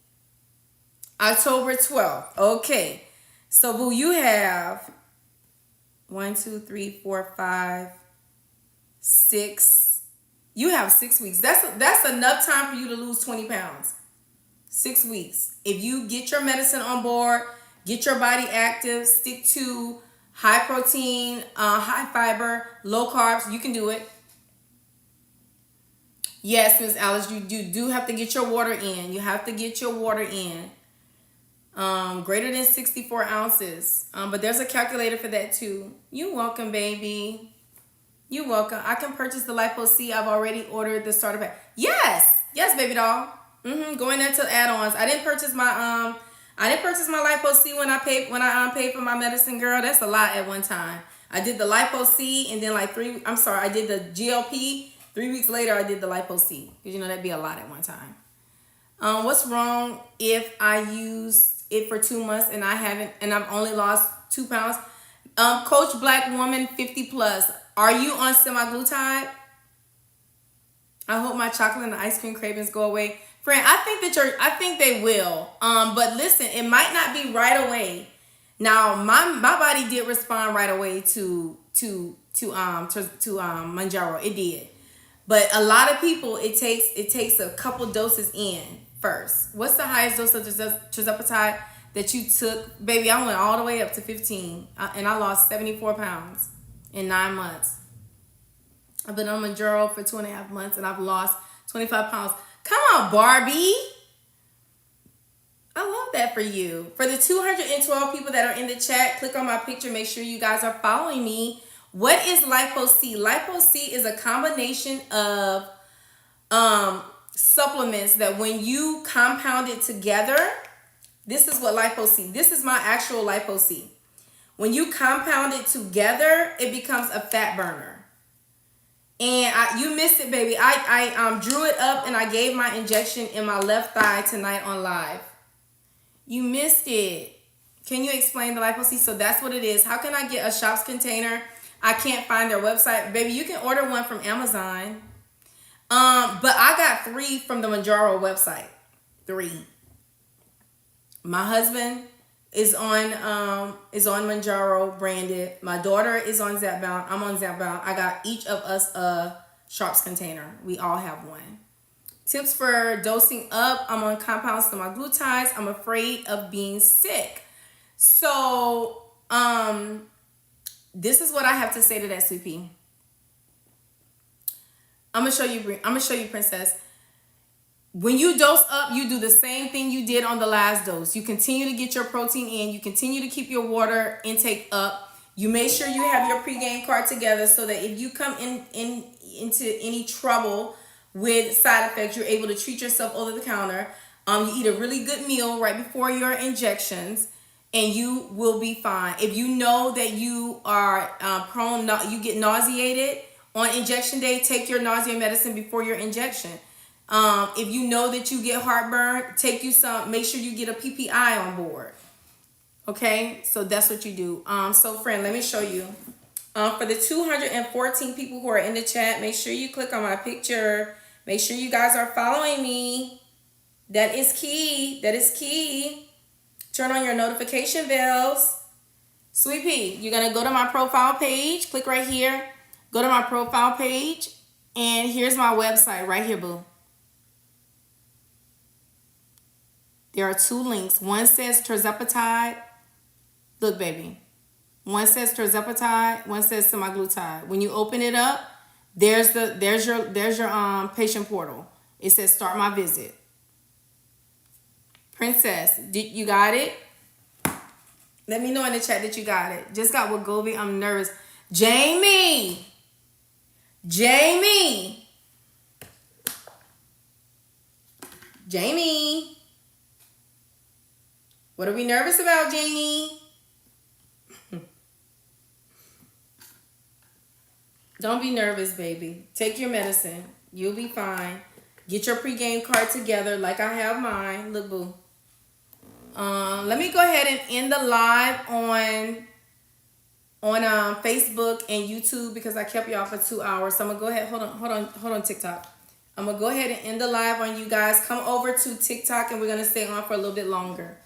October 12th. Okay. So, boo, you have 1, 2, 3, 4, 5, 6. You have 6 weeks. That's enough time for you to lose 20 pounds. 6 weeks. If you get your medicine on board, get your body active, stick to high protein, high fiber, low carbs, you can do it. Yes, Miss Alice, you do have to get your water in. You have to get your water in. Greater than 64 ounces. But there's a calculator for that too. You're welcome, baby. You're welcome. I can purchase the Lipo C. I've already ordered the starter pack. Yes, baby doll. Going there to add-ons. I didn't purchase my Lipo C when I paid for my medicine, girl. That's a lot at one time. I did the Lipo C and then I did the GLP. 3 weeks later, I did the Lipo C. Because you know that'd be a lot at one time. What's wrong if I used it for 2 months and I've only lost 2 pounds? Coach Black Woman 50 plus. Are you on semaglutide? I hope my chocolate and ice cream cravings go away. Friend, I think they will. But listen, it might not be right away. Now, my body did respond right away to Manjaro. It did. But a lot of people, it takes a couple doses in first. What's the highest dose of tirzepatide that you took? Baby, I went all the way up to 15. And I lost 74 pounds in 9 months. I've been on Manjaro for 2.5 months and I've lost 25 pounds. Come on, Barbie. I love that for you. For the 212 people that are in the chat, click on my picture. Make sure you guys are following me. What is Lipo C? Lipo C is a combination of supplements that when you compound it together, this is what Lipo C. This is my actual Lipo C. When you compound it together, it becomes a fat burner. And you missed it, baby. I drew it up and I gave my injection in my left thigh tonight on live. You missed it. Can you explain the Lipo C? So that's what it is. How can I get a shops container? I can't find their website. Baby, you can order one from Amazon. But I got 3 from the Manjaro website. 3. My husband is on Manjaro branded. My daughter is on Zepbound. I'm on Zepbound. I got each of us a Sharps container. We all have one. Tips for dosing up. I'm on compound semaglutides. I'm afraid of being sick. So, This is what I have to say to that, Sweet Pea. I'm gonna show you, Princess. When you dose up, you do the same thing you did on the last dose. You continue to get your protein in. You continue to keep your water intake up. You make sure you have your pregame card together so that if you come into any trouble with side effects, you're able to treat yourself over the counter. You eat a really good meal right before your injections, and you will be fine. If you know that you are you get nauseated on injection day, take your nausea medicine before your injection. If you know that you get heartburn, make sure you get a PPI on board. Okay, so that's what you do. So friend, let me show you. For the 214 people who are in the chat, make sure you click on my picture. Make sure you guys are following me. That is key. That is key. Turn on your notification bells. Sweet Pea, you're going to go to my profile page. Click right here. Go to my profile page. And here's my website right here, boo. There are 2 links. One says terzepatide. Look, baby. One says terzepatide. One says semaglutide. When you open it up, there's your patient portal. It says start my visit. Princess, you got it? Let me know in the chat that you got it. Just got Wegovy. I'm nervous. Jamie. What are we nervous about, Jamie? Don't be nervous, baby. Take your medicine. You'll be fine. Get your pregame card together like I have mine. Look, boo. Let me go ahead and end the live on Facebook and YouTube because I kept y'all for 2 hours. So I'm gonna go ahead. Hold on, TikTok. I'm gonna go ahead and end the live on you guys. Come over to TikTok and we're gonna stay on for a little bit longer.